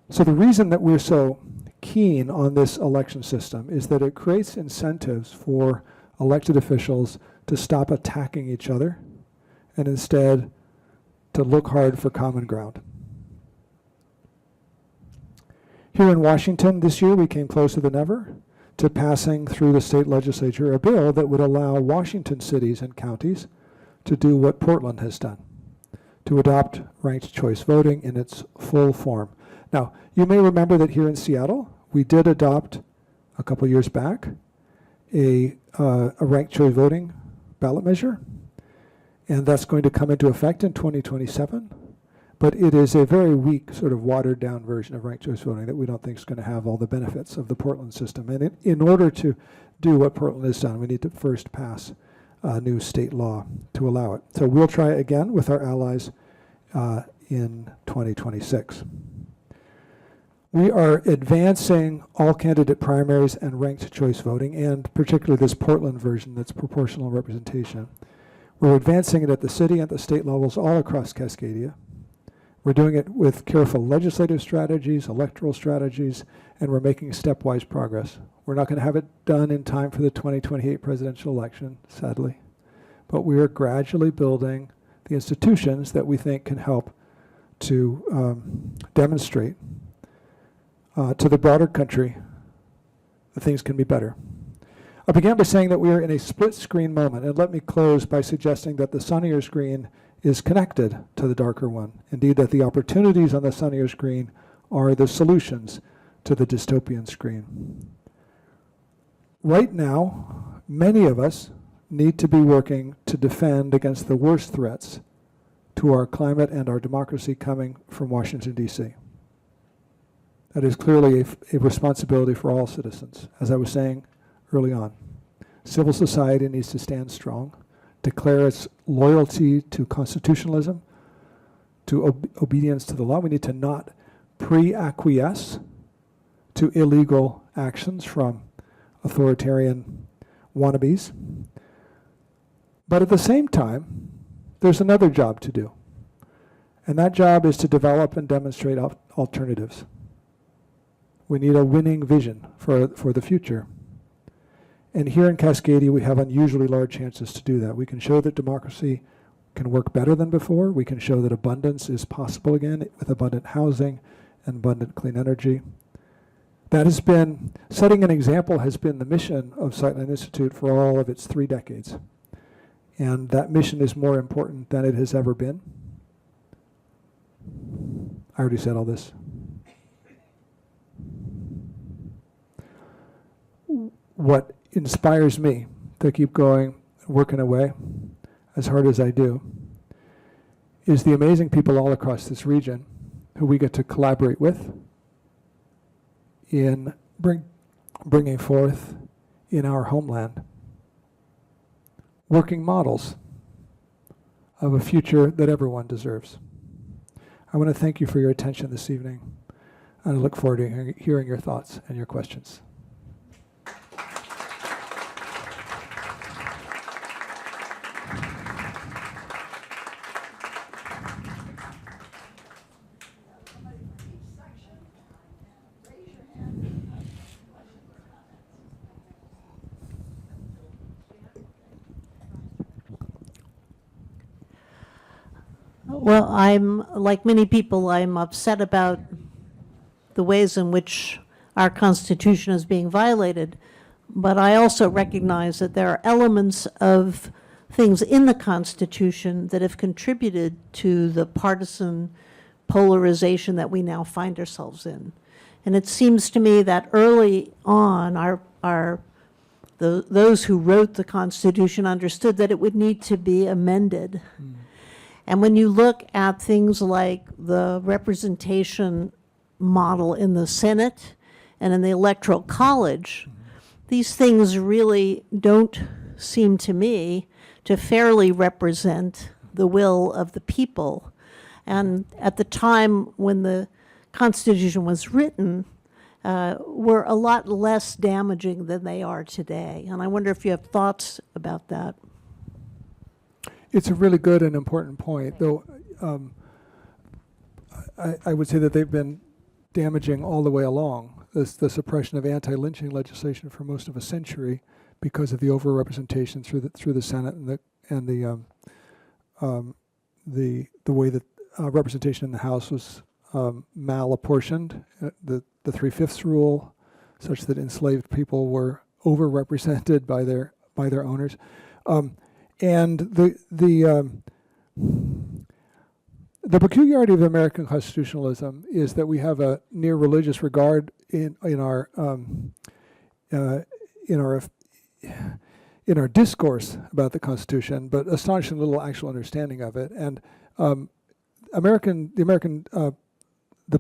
Speaker 2: So the reason that we're so keen on this election system is that it creates incentives for elected officials to stop attacking each other and instead to look hard for common ground. Here in Washington this year, we came closer than ever to passing through the state legislature a bill that would allow Washington cities and counties to do what Portland has done, to adopt ranked choice voting in its full form. Now, you may remember that here in Seattle, we did adopt a couple years back a ranked choice voting ballot measure, and that's going to come into effect in 2027. But it is a very weak, sort of watered down version of ranked choice voting that we don't think is going to have all the benefits of the Portland system. And in order to do what Portland has done, we need to first pass a new state law to allow it. So we'll try again with our allies in 2026. We are advancing all candidate primaries and ranked choice voting, and particularly this Portland version that's proportional representation. We're advancing it at the city and the state levels all across Cascadia. We're doing it with careful legislative strategies, electoral strategies, and we're making stepwise progress. We're not going to have it done in time for the 2028 presidential election, sadly, but we are gradually building the institutions that we think can help to demonstrate to the broader country that things can be better. I began by saying that we are in a split screen moment, and let me close by suggesting that the sunnier screen is connected to the darker one. Indeed, that the opportunities on the sunnier screen are the solutions to the dystopian screen. Right now, many of us need to be working to defend against the worst threats to our climate and our democracy coming from Washington, D.C. That is clearly a responsibility for all citizens. As I was saying early on, civil society needs to stand strong, declare its loyalty to constitutionalism, to obedience to the law. We need to not pre-acquiesce to illegal actions from authoritarian wannabes. But at the same time, there's another job to do. And that job is to develop and demonstrate alternatives. We need a winning vision for the future. And here in Cascadia, we have unusually large chances to do that. We can show that democracy can work better than before. We can show that abundance is possible again with abundant housing and abundant clean energy. That has been, setting an example has been the mission of Sightline Institute for all of its 3 decades. And that mission is more important than it has ever been. I already said all this. What inspires me to keep going, working away as hard as I do, is the amazing people all across this region who we get to collaborate with in bringing forth in our homeland working models of a future that everyone deserves. I want to thank you for your attention this evening. And I look forward to hearing your thoughts and your questions.
Speaker 3: Well, I'm, like many people, I'm upset about the ways in which our Constitution is being violated. But I also recognize that there are elements of things in the Constitution that have contributed to the partisan polarization that we now find ourselves in. And it seems to me that early on, those who wrote the Constitution understood that it would need to be amended. And when you look at things like the representation model in the Senate and in the Electoral College, these things really don't seem to me to fairly represent the will of the people. And at the time when the Constitution was written, were a lot less damaging than they are today. And I wonder if you have thoughts about that.
Speaker 2: It's a really good and important point, though I would say that they've been damaging all the way along. The suppression of anti-lynching legislation for most of a century because of the overrepresentation through the Senate and the way that representation in the House was malapportioned. The 3/5 rule, such that enslaved people were overrepresented by their owners. And the peculiarity of American constitutionalism is that we have a near religious regard in our discourse about the Constitution, but astonishing little actual understanding of it. And the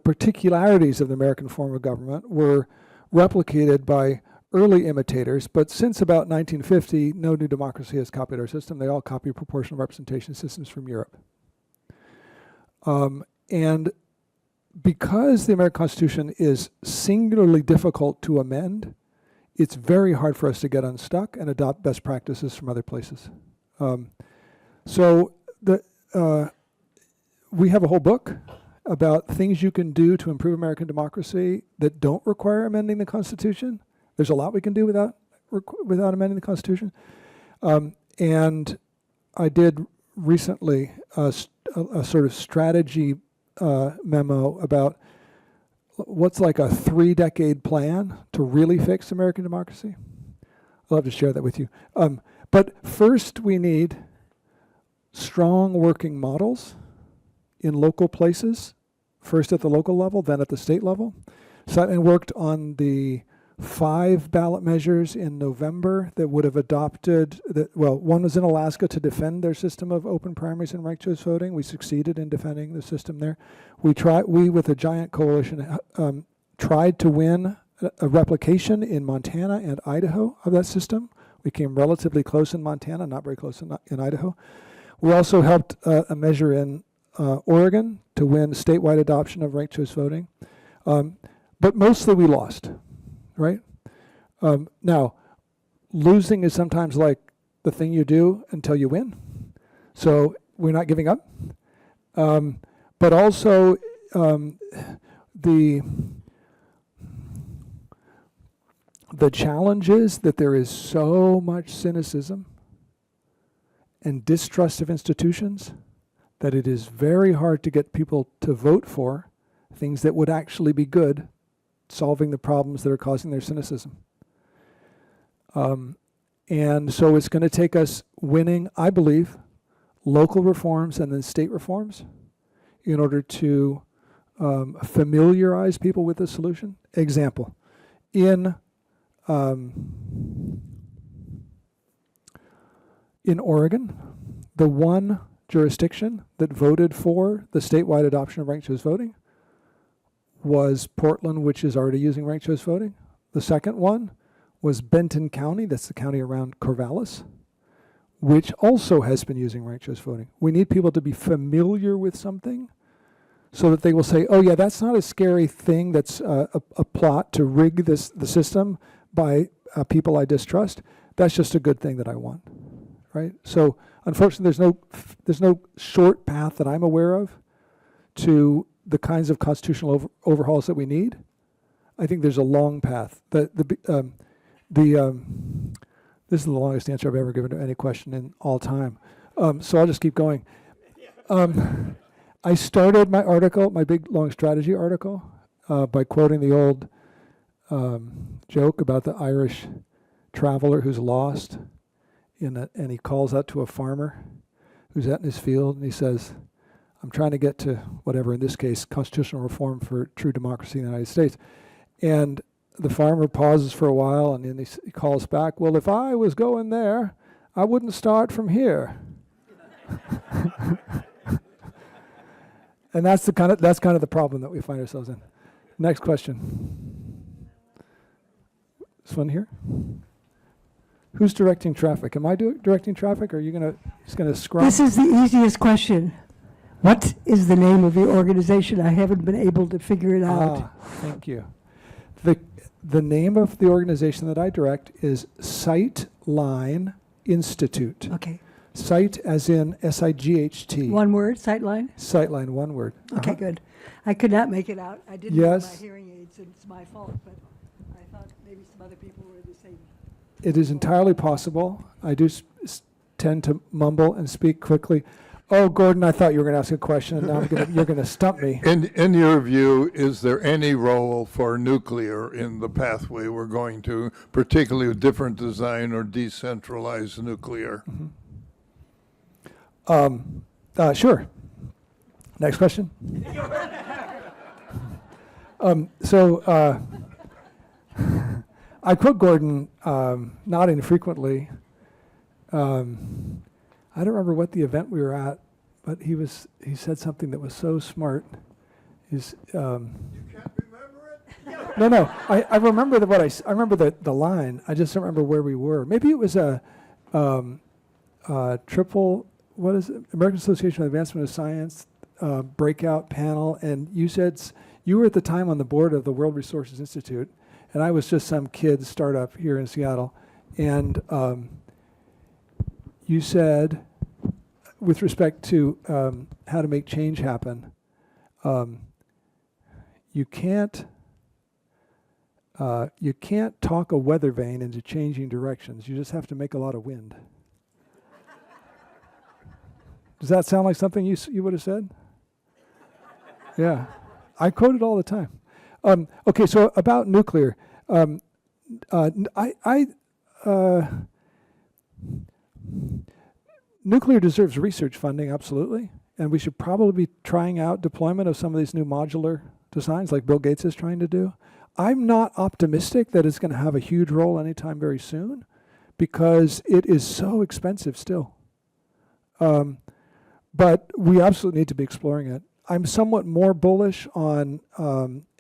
Speaker 2: particularities of the American form of government were replicated by early imitators, but since about 1950, no new democracy has copied our system. They all copy proportional representation systems from Europe. And because the American Constitution is singularly difficult to amend, it's very hard for us to get unstuck and adopt best practices from other places. We have a whole book about things you can do to improve American democracy that don't require amending the Constitution. There's a lot we can do without amending the Constitution. And I did recently a sort of strategy memo about what's like a 3-decade plan to really fix American democracy. I'd love to share that with you. But first we need strong working models in local places, first at the local level, then at the state level. Sightline worked on the 5 ballot measures in November that would have adopted, one was in Alaska to defend their system of open primaries and ranked choice voting. We succeeded in defending the system there. We with a giant coalition, tried to win a replication in Montana and Idaho of that system. We came relatively close in Montana, not very close in Idaho. We also helped a measure in Oregon to win statewide adoption of ranked choice voting. But mostly we lost. Right? Now, losing is sometimes like the thing you do until you win. So we're not giving up. But also the challenge is that there is so much cynicism and distrust of institutions that it is very hard to get people to vote for things that would actually be good, solving the problems that are causing their cynicism. And so it's going to take us winning, I believe, local reforms and then state reforms in order to familiarize people with the solution. Example, in Oregon, the one jurisdiction that voted for the statewide adoption of ranked choice voting was Portland, which is already using ranked choice voting. The second one was Benton County, that's the county around Corvallis, which also has been using ranked choice voting. We need people to be familiar with something so that they will say, oh yeah, that's not a scary thing, that's a plot to rig the system by people I distrust. That's just a good thing that I want, right? So unfortunately, there's no short path that I'm aware of to the kinds of constitutional overhauls that we need. I think there's a long path. This is the longest answer I've ever given to any question in all time. So I'll just keep going. I started my article, my big long strategy article, by quoting the old joke about the Irish traveler who's lost, and he calls out to a farmer who's out in his field, and he says, I'm trying to get to whatever, in this case, constitutional reform for true democracy in the United States. And the farmer pauses for a while, and then he calls back, well, if I was going there, I wouldn't start from here. And that's kind of the problem that we find ourselves in. Next question. This one here. Who's directing traffic? Am I directing traffic, or are you just gonna scrub?
Speaker 4: This is the easiest question. What is the name of your organization? I haven't been able to figure it out.
Speaker 2: Thank you. The name of the organization that I direct is Sightline Institute.
Speaker 4: Okay.
Speaker 2: Sight as in S-I-G-H-T.
Speaker 4: One word, Sightline?
Speaker 2: Sightline, one word.
Speaker 4: Okay, good. I could not make it out. I didn't
Speaker 2: Yes.
Speaker 4: have my hearing aids, and it's my fault, but I thought maybe some other people were the same.
Speaker 2: It is entirely possible. I do tend to mumble and speak quickly. Oh, Gordon, I thought you were going to ask a question, and now you're going to stump me.
Speaker 5: In your view, is there any role for nuclear in the pathway we're going to, particularly with different design or decentralized nuclear?
Speaker 2: Sure. Next question. I quote Gordon not infrequently. I don't remember what the event we were at, but he said something that was so smart. You can't remember it? No. I remember I remember the line. I just don't remember where we were. Maybe it was a triple. What is it? American Association of Advancement of Science breakout panel, and you said you were at the time on the board of the World Resources Institute, and I was just some kid startup here in Seattle, and you said, with respect to how to make change happen, you can't talk a weather vane into changing directions. You just have to make a lot of wind. Does that sound like something you would have said? Yeah, I quote it all the time. Okay, so about nuclear, nuclear deserves research funding, absolutely, and we should probably be trying out deployment of some of these new modular designs, like Bill Gates is trying to do. I'm not optimistic that it's going to have a huge role anytime very soon, because it is so expensive still. But we absolutely need to be exploring it. I'm somewhat more bullish on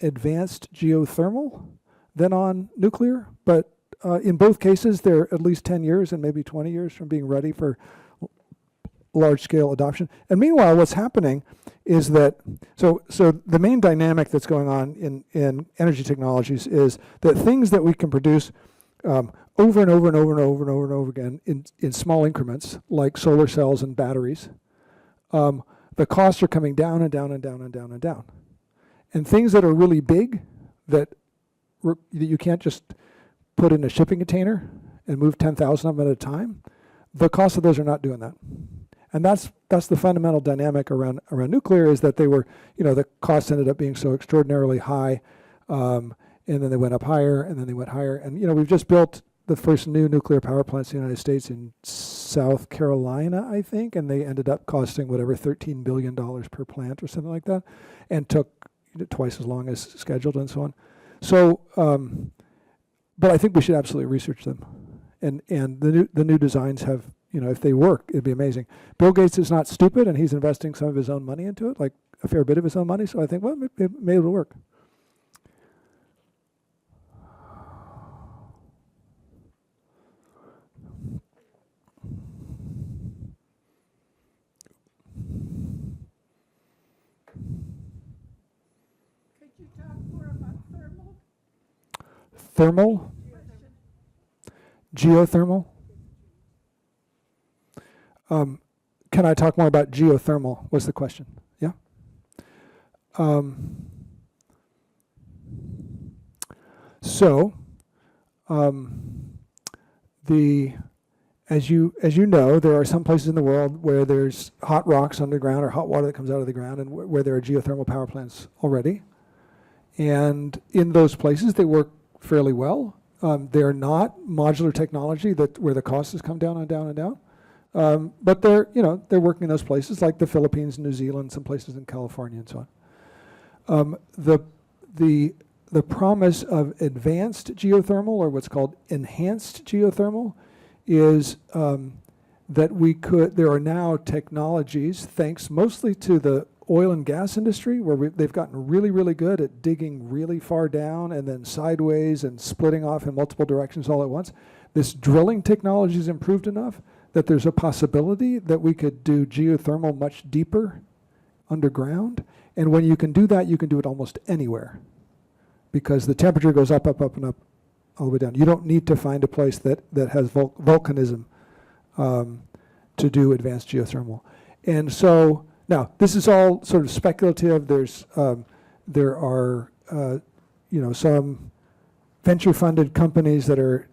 Speaker 2: advanced geothermal than on nuclear, but in both cases, they're at least 10 years and maybe 20 years from being ready for large-scale adoption. And meanwhile, what's happening is that, so the main dynamic that's going on in energy technologies is that things that we can produce over and over and over and over and over and over again in small increments, like solar cells and batteries, the costs are coming down and down and down and down and down. And things that are really big that you can't just put in a shipping container and move 10,000 of them at a time, the cost of those are not doing that. And that's the fundamental dynamic around nuclear, is that they were, the costs ended up being so extraordinarily high, and then they went up higher, and then they went higher. And, we've just built the first new nuclear power plants in the United States in South Carolina, I think, and they ended up costing whatever, $13 billion per plant or something like that, and took twice as long as scheduled and so on. So, but I think we should absolutely research them. And the new designs have, if they work, it'd be amazing. Bill Gates is not stupid, and he's investing some of his own money into it, like a fair bit of his own money. So I think, well, maybe it'll work. thermal? Geothermal? Can I talk more about geothermal, was the question. Yeah? So, as you know, there are some places in the world where there's hot rocks underground or hot water that comes out of the ground, and where there are geothermal power plants already. And in those places, they work fairly well. They're not modular technology where the costs has come down and down and down. But they're working in those places like the Philippines, New Zealand, some places in California, and so on. The promise of advanced geothermal, or what's called enhanced geothermal, is that there are now technologies, thanks mostly to the oil and gas industry, where they've gotten really, really good at digging really far down and then sideways and splitting off in multiple directions all at once. This drilling technology has improved enough that there's a possibility that we could do geothermal much deeper underground. And when you can do that, you can do it almost anywhere, because the temperature goes up, up, up, and up, all the way down. You don't need to find a place that has volcanism to do advanced geothermal. And so, now, this is all sort of speculative. There are some venture-funded companies that are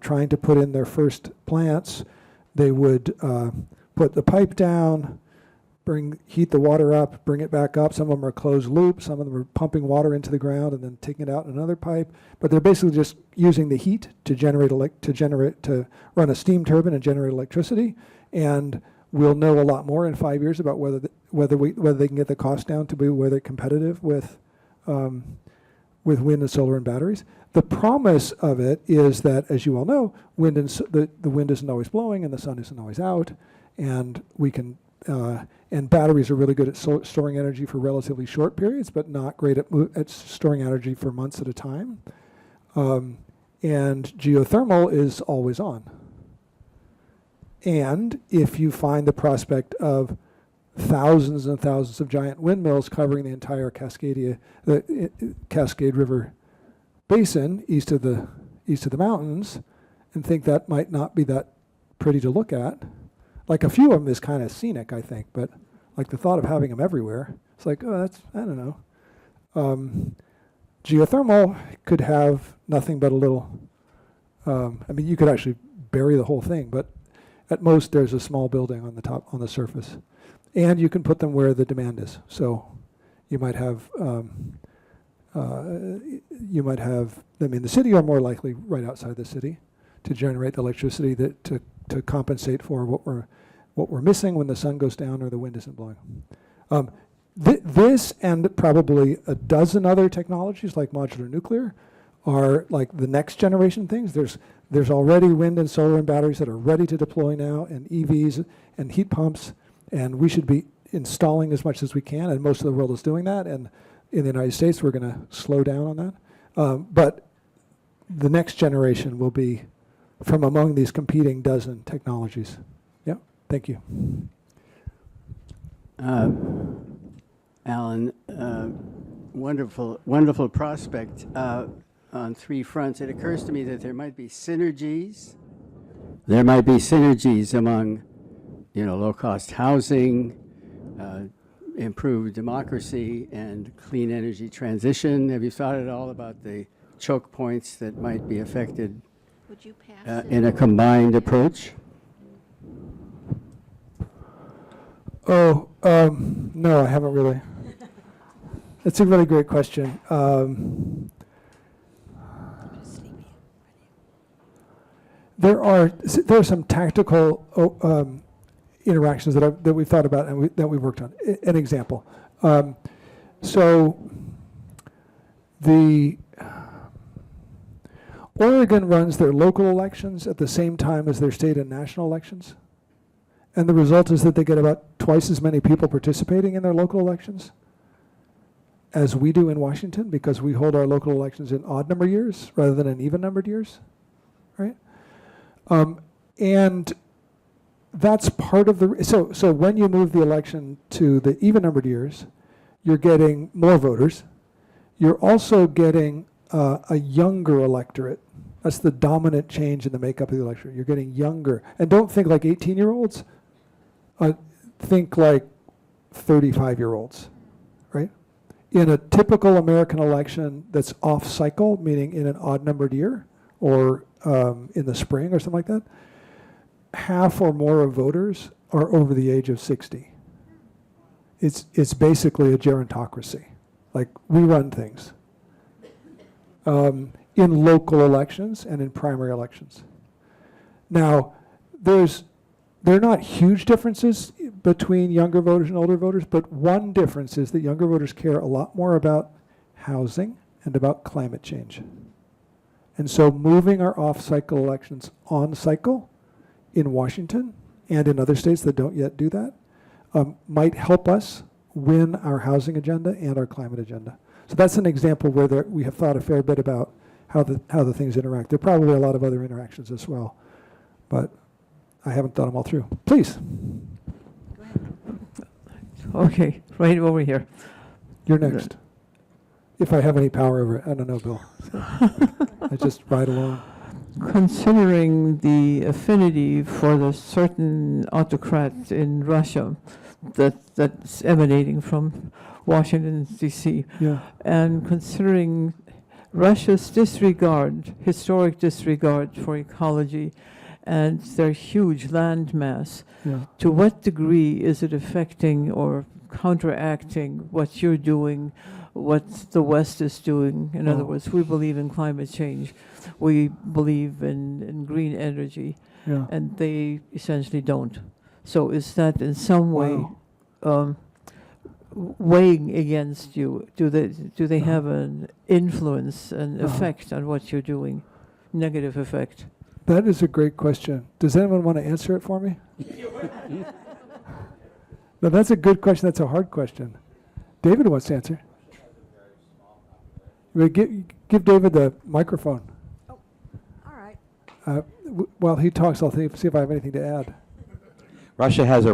Speaker 2: trying to put in their first plants. They would put the pipe down, heat the water up, bring it back up. Some of them are closed loop. Some of them are pumping water into the ground and then taking it out in another pipe. But they're basically just using the heat to run a steam turbine and generate electricity. And we'll know a lot more in 5 years about whether they can get the cost down to be where they're competitive with wind and solar and batteries. The promise of it is that, as you all know, the wind isn't always blowing and the sun isn't always out, and we can and batteries are really good at storing energy for relatively short periods, but not great at storing energy for months at a time. And geothermal is always on. And if you find the prospect of thousands and thousands of giant windmills covering the entire Cascade River basin east of the mountains, and think that might not be that pretty to look at, like a few of them is kind of scenic, I think, but like the thought of having them everywhere, it's like, oh, I don't know. Geothermal could have nothing but a little, you could actually bury the whole thing, but at most there's a small building on the surface. And you can put them where the demand is. So you might have, the city are more likely right outside the city to generate the electricity to compensate for what we're missing when the sun goes down or the wind isn't blowing. This and probably a dozen other technologies like modular nuclear are like the next generation things. There's already wind and solar and batteries that are ready to deploy now, and EVs and heat pumps, and we should be installing as much as we can, and most of the world is doing that, and in the United States we're going to slow down on that. But the next generation will be from among these competing dozen technologies. Yeah, thank you.
Speaker 6: Alan, wonderful prospect on three fronts. It occurs to me that there might be synergies. There might be synergies among, low-cost housing, improved democracy, and clean energy transition. Have you thought at all about the choke points that might be affected
Speaker 3: Would you pass
Speaker 6: in a combined approach?
Speaker 2: No, I haven't really. It's a really great question. There are some tactical interactions that we've thought about and that we've worked on. An example. So the Oregon runs their local elections at the same time as their state and national elections. And the result is that they get about twice as many people participating in their local elections as we do in Washington, because we hold our local elections in odd number years rather than in even numbered years, right? And that's part of the, so when you move the election to the even numbered years, you're getting more voters. You're also getting a younger electorate. That's the dominant change in the makeup of the electorate. You're getting younger. And don't think like 18-year-olds. Think like 35-year-olds, right? In a typical American election that's off cycle, meaning in an odd-numbered year or in the spring or something like that, half or more of voters are over the age of 60. It's basically a gerontocracy. Like, we run things in local elections and in primary elections. Now, there are not huge differences between younger voters and older voters, but one difference is that younger voters care a lot more about housing and about climate change. And so moving our off-cycle elections on cycle in Washington and in other states that don't yet do that might help us win our housing agenda and our climate agenda. So that's an example where we have thought a fair bit about how the things interact. There are probably a lot of other interactions as well, but I haven't thought them all through. Please.
Speaker 7: Okay, right over here.
Speaker 2: You're next. If I have any power over it. I don't know, Bill. So I just ride along.
Speaker 7: Considering the affinity for the certain autocrat in Russia that's emanating from Washington, D.C.,
Speaker 2: Yeah.
Speaker 7: and considering Russia's historic disregard for ecology and their huge land mass,
Speaker 2: Yeah.
Speaker 7: to what degree is it affecting or counteracting what you're doing, what the West is doing? In other words, we believe in climate change. We believe in green energy,
Speaker 2: Yeah.
Speaker 7: and they essentially don't. So is that in some way weighing against you? Do they have an influence, an effect on what you're doing, negative effect?
Speaker 2: That is a great question. Does anyone want to answer it for me? No, that's a good question. That's a hard question. David wants to answer. Give David the microphone.
Speaker 8: Oh, all right.
Speaker 2: While he talks, I'll see if I have anything to add.
Speaker 9: Russia has a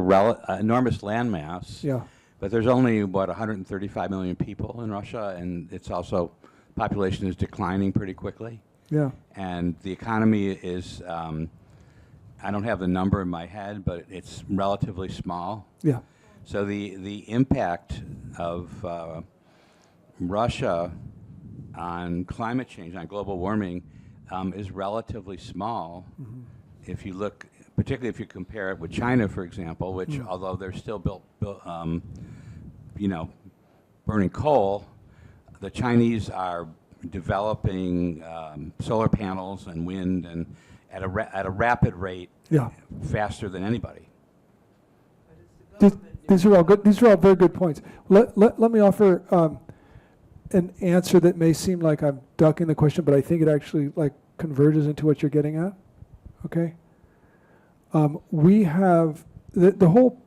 Speaker 9: enormous landmass,
Speaker 2: Yeah.
Speaker 9: but there's only, 135 million people in Russia, and it's also, population is declining pretty quickly.
Speaker 2: Yeah.
Speaker 9: And the economy is, I don't have the number in my head, but it's relatively small.
Speaker 2: Yeah.
Speaker 9: So the impact of Russia on climate change, on global warming, is relatively small.
Speaker 2: Mm-hmm.
Speaker 9: If you look, particularly if you compare it with China, for example, which although they're still burning coal, the Chinese are developing solar panels and wind and at a rapid rate,
Speaker 2: Yeah.
Speaker 9: faster than anybody.
Speaker 2: These are all good. These are all very good points. Let me offer an answer that may seem like I'm ducking the question, but I think it actually converges into what you're getting at. Okay. We have the whole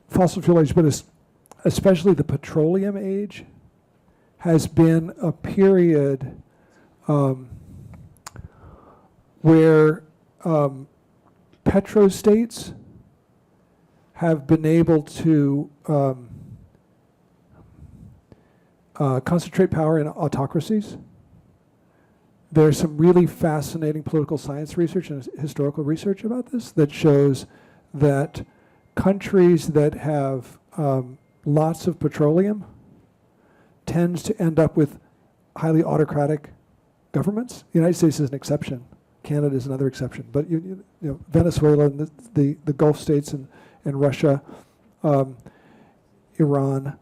Speaker 2: fossil fuel age, but especially the petroleum age, has been a period where petrostates have been able to concentrate power in autocracies. There's some really fascinating political science research and historical research about this that shows that countries that have lots of petroleum tends to end up with highly autocratic governments. The United States is an exception. Canada is another exception. But Venezuela and the Gulf states and Russia, Iran,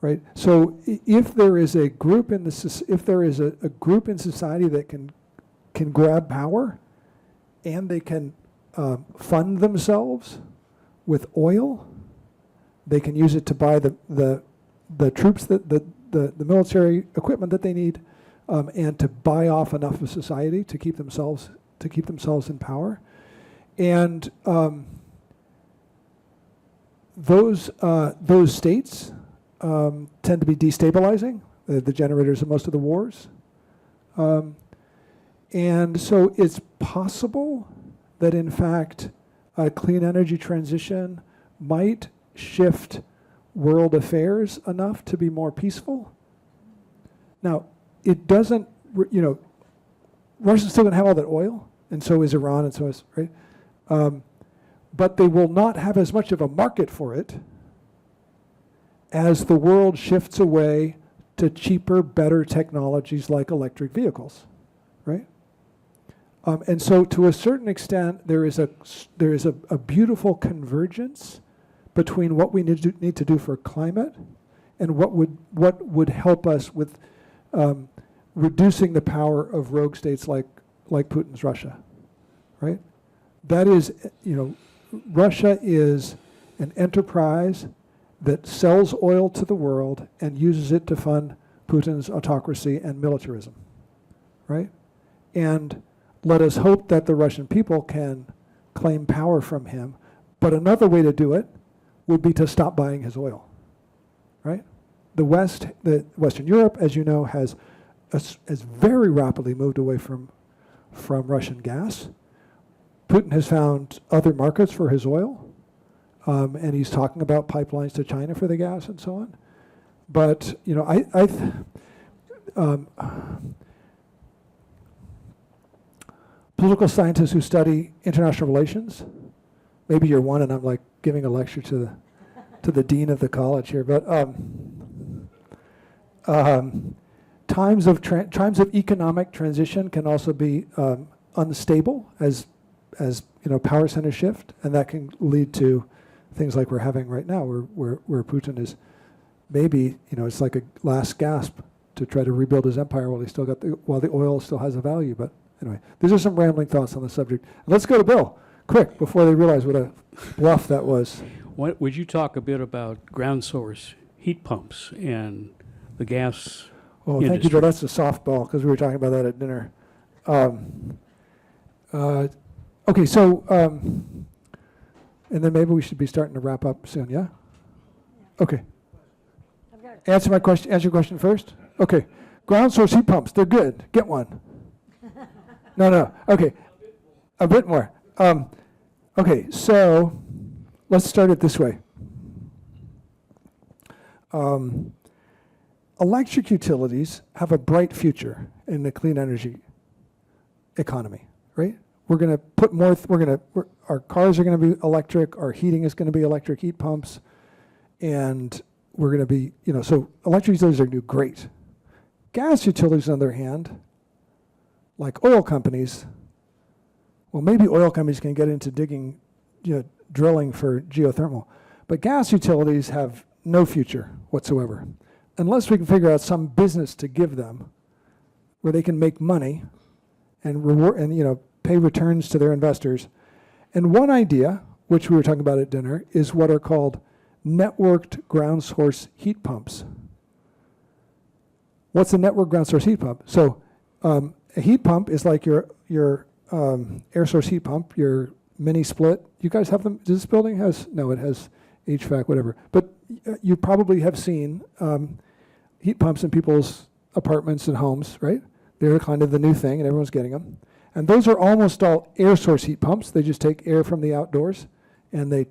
Speaker 2: right? So if there is a group in a group in society that can grab power, and they can fund themselves with oil, they can use it to buy the troops the military equipment that they need, and to buy off enough of society to keep themselves in power, and those states tend to be destabilizing, the generators of most of the wars, and so it's possible that in fact a clean energy transition might shift world affairs enough to be more peaceful, Now, it doesn't, Russia's still going to have all that oil, and so is Iran, and so is, right? But they will not have as much of a market for it as the world shifts away to cheaper, better technologies like electric vehicles, right? And so to a certain extent, there is a beautiful convergence between what we need to do for climate and what would help us with reducing the power of rogue states like Putin's Russia, right? That is, Russia is an enterprise that sells oil to the world and uses it to fund Putin's autocracy and militarism, right? And let us hope that the Russian people can claim power from him. But another way to do it would be to stop buying his oil, right? The Western Europe, as you know, has very rapidly moved away from Russian gas. Putin has found other markets for his oil, and he's talking about pipelines to China for the gas and so on. But political scientists who study international relations, maybe you're one, and I'm like giving a lecture to the dean of the college here, but times of economic transition can also be unstable as power centers shift, and that can lead to things like we're having right now, where Putin is maybe it's like a last gasp to try to rebuild his empire while the oil still has a value. But anyway, these are some rambling thoughts on the subject. Let's go to Bill, quick, before they realize what a bluff that was.
Speaker 10: Would you talk a bit about ground source heat pumps and the gas
Speaker 2: industry? Thank you, Bill. That's a softball, because we were talking about that at dinner. Okay, so, and then maybe we should be starting to wrap up soon, yeah? Okay. Answer your question first? Okay. Ground source heat pumps, they're good. Get one. No. Okay. A bit more. Okay, so let's start it this way. Electric utilities have a bright future in the clean energy economy, right? We're going to put more, our cars are going to be electric, our heating is going to be electric heat pumps, and we're going to be, so electric utilities are going to do great. Gas utilities, on the other hand, like oil companies, well, maybe oil companies can get into digging, drilling for geothermal, but gas utilities have no future whatsoever, unless we can figure out some business to give them where they can make money and reward and pay returns to their investors. And one idea, which we were talking about at dinner, is what are called networked ground source heat pumps. What's a networked ground source heat pump? So a heat pump is like your air source heat pump, your mini split. You guys have them? Does this building has? No, it has HVAC, whatever. But you probably have seen heat pumps in people's apartments and homes, right? They're kind of the new thing, and everyone's getting them. And those are almost all air source heat pumps. They just take air from the outdoors, and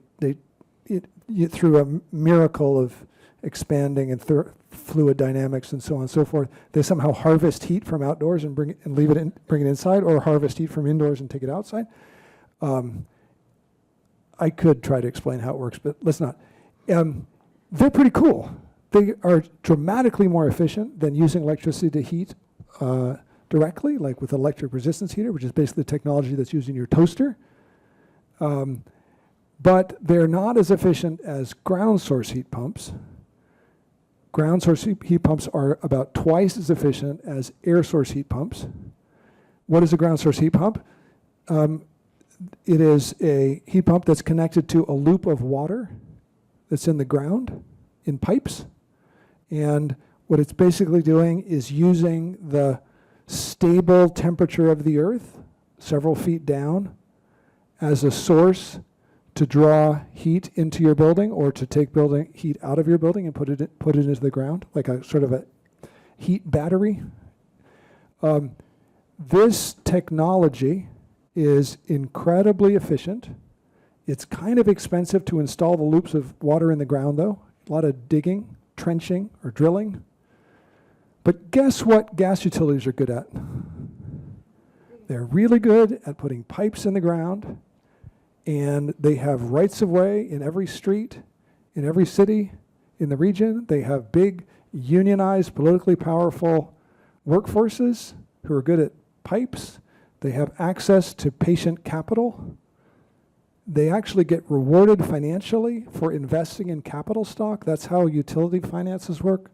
Speaker 2: through a miracle of expanding and fluid dynamics and so on and so forth, they somehow harvest heat from outdoors and bring it inside, or harvest heat from indoors and take it outside. I could try to explain how it works, but let's not. They're pretty cool. They are dramatically more efficient than using electricity to heat directly, like with electric resistance heater, which is basically the technology that's used in your toaster. But they're not as efficient as ground source heat pumps. Ground source heat pumps are about twice as efficient as air source heat pumps. What is a ground source heat pump? It is a heat pump that's connected to a loop of water that's in the ground in pipes. And what it's basically doing is using the stable temperature of the earth, several feet down, as a source to draw heat into your building, or to take building heat out of your building and put it into the ground, like a sort of a heat battery. This technology is incredibly efficient. It's kind of expensive to install the loops of water in the ground, though. A lot of digging, trenching, or drilling. But guess what gas utilities are good at? They're really good at putting pipes in the ground, and they have rights of way in every street, in every city, in the region. They have big, unionized, politically powerful workforces who are good at pipes. They have access to patient capital. They actually get rewarded financially for investing in capital stock. That's how utility finances work.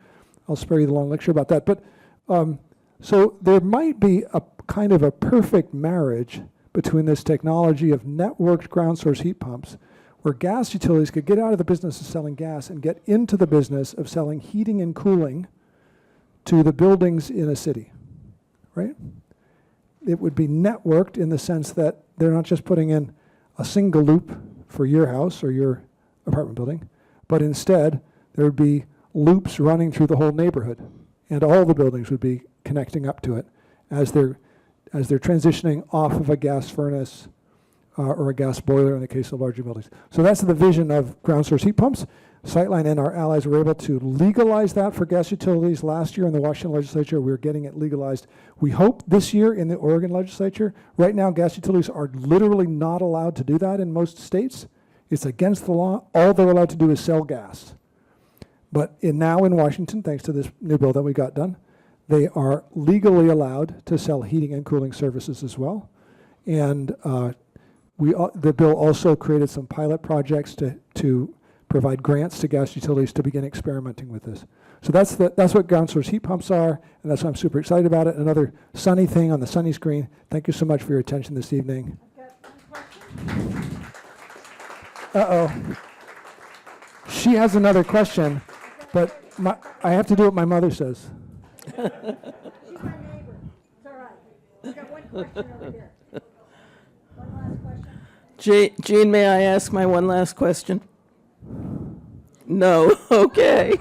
Speaker 2: I'll spare you the long lecture about that. But so there might be a kind of a perfect marriage between this technology of networked ground source heat pumps, where gas utilities could get out of the business of selling gas and get into the business of selling heating and cooling to the buildings in a city, right? It would be networked in the sense that they're not just putting in a single loop for your house or your apartment building, but instead there would be loops running through the whole neighborhood, and all the buildings would be connecting up to it as they're transitioning off of a gas furnace or a gas boiler in the case of larger buildings. So that's the vision of ground source heat pumps. Sightline and our allies were able to legalize that for gas utilities last year in the Washington legislature. We're getting it legalized. We hope this year in the Oregon legislature. Right now, gas utilities are literally not allowed to do that in most states. It's against the law. All they're allowed to do is sell gas. But now in Washington, thanks to this new bill that we got done, they are legally allowed to sell heating and cooling services as well. And the bill also created some pilot projects to provide grants to gas utilities to begin experimenting with this. So that's what ground source heat pumps are, and that's why I'm super excited about it. Another sunny thing on the sunny screen. Thank you so much for your attention this evening. Uh-oh. She has another question, but I have to do what my mother says.
Speaker 8: She's my neighbor. It's all right. We've got one question over here. One last question.
Speaker 11: Jean, may I ask my one last question? No, okay.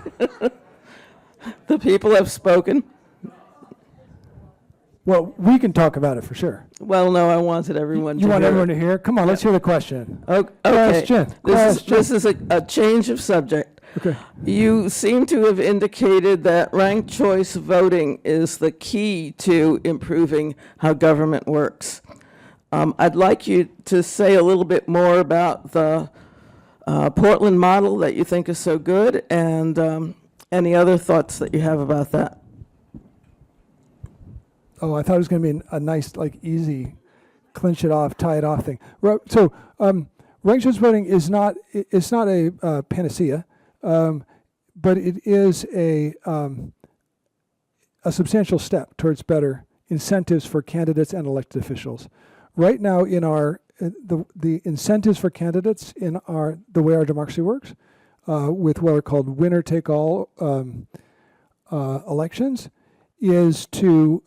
Speaker 11: The people have spoken.
Speaker 2: Well, we can talk about it for sure.
Speaker 11: Well, no, I wanted everyone to
Speaker 2: You want
Speaker 11: hear
Speaker 2: everyone
Speaker 11: it.
Speaker 2: to hear? Come on, let's hear the question.
Speaker 11: Okay.
Speaker 2: Question.
Speaker 11: This is a change of subject.
Speaker 2: Okay.
Speaker 11: You seem to have indicated that ranked choice voting is the key to improving how government works. I'd like you to say a little bit more about the Portland model that you think is so good, and any other thoughts that you have about that.
Speaker 2: Oh, I thought it was going to be a nice, like, easy, clinch it off, tie it off thing. So, ranked choice voting is not. It's not a panacea, but it is a substantial step towards better incentives for candidates and elected officials. Right now, in our the incentives for candidates in the way our democracy works, with what are called winner-take-all elections, is to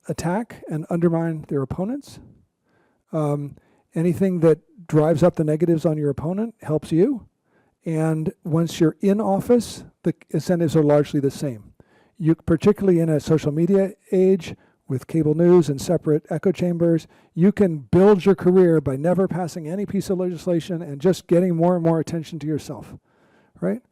Speaker 2: attack and undermine their opponents. Anything that drives up the negatives on your opponent helps you. And once you're in office, the incentives are largely the same. Particularly in a social media age, with cable news and separate echo chambers, you can build your career by never passing any piece of legislation and just getting more and more attention to yourself, right?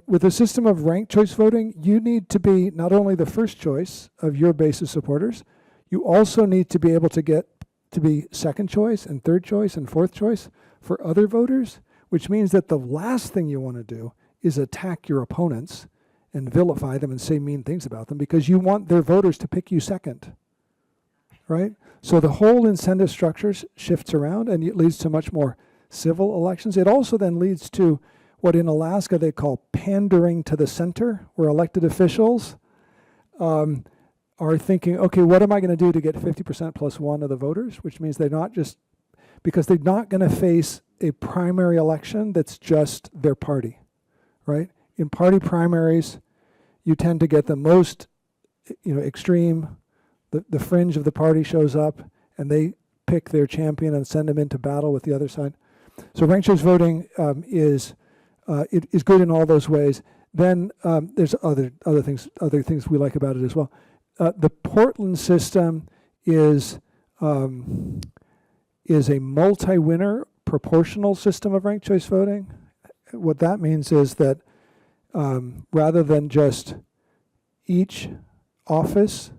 Speaker 2: With a system of ranked choice voting, you need to be not only the first choice of your base of supporters, you also need to be able to get to be second choice and third choice and fourth choice for other voters, which means that the last thing you want to do is attack your opponents and vilify them and say mean things about them, because you want their voters to pick you second, right? So the whole incentive structure shifts around, and it leads to much more civil elections. It also then leads to what in Alaska they call pandering to the center, where elected officials are thinking, okay, what am I going to do to get 50% plus one of the voters? Which means they're not just, because they're not going to face a primary election that's just their party, right? In party primaries, you tend to get the most, extreme, the fringe of the party shows up, and they pick their champion and send them into battle with the other side. So ranked choice voting is good in all those ways. Then there's other things we like about it as well. The Portland system is a multi-winner proportional system of ranked choice voting. What that means is that rather than just each office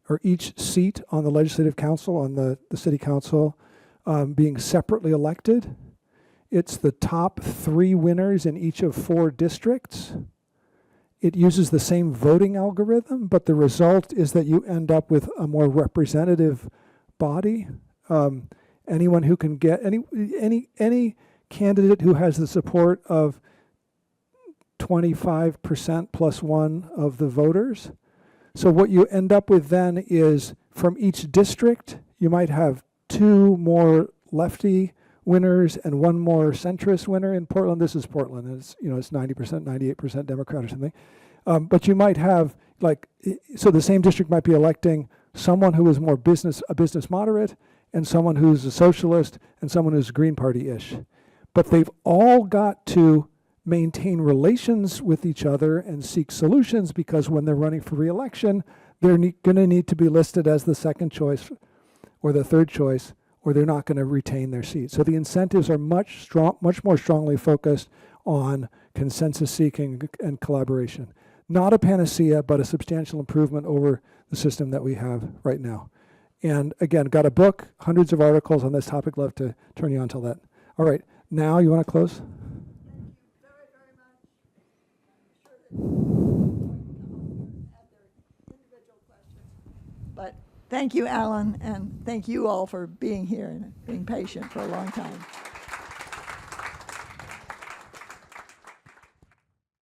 Speaker 2: or each seat on the legislative council, on the city council, being separately elected. It's the top 3 winners in each of 4 districts. It uses the same voting algorithm, but the result is that you end up with a more representative body. Anyone who can get, any candidate who has the support of 25% plus 1 of the voters. So what you end up with then is, from each district, you might have 2 more lefty winners and 1 more centrist winner. In Portland, this is Portland, and it's 90%, 98% Democrat or something. But you might have, so the same district might be electing someone who is more a business moderate, and someone who's a socialist, and someone who's Green Party-ish. But they've all got to maintain relations with each other and seek solutions, because when they're running for re-election, they're going to need to be listed as the second choice or the third choice, or they're not going to retain their seat. So the incentives are much more strongly focused on consensus seeking and collaboration. Not a panacea, but a substantial improvement over the system that we have right now. And again, got a book, hundreds of articles on this topic. Love to turn you on till that. All right, now you want to close?
Speaker 1: But thank you, Alan, and thank you all for being here and being patient for a long time.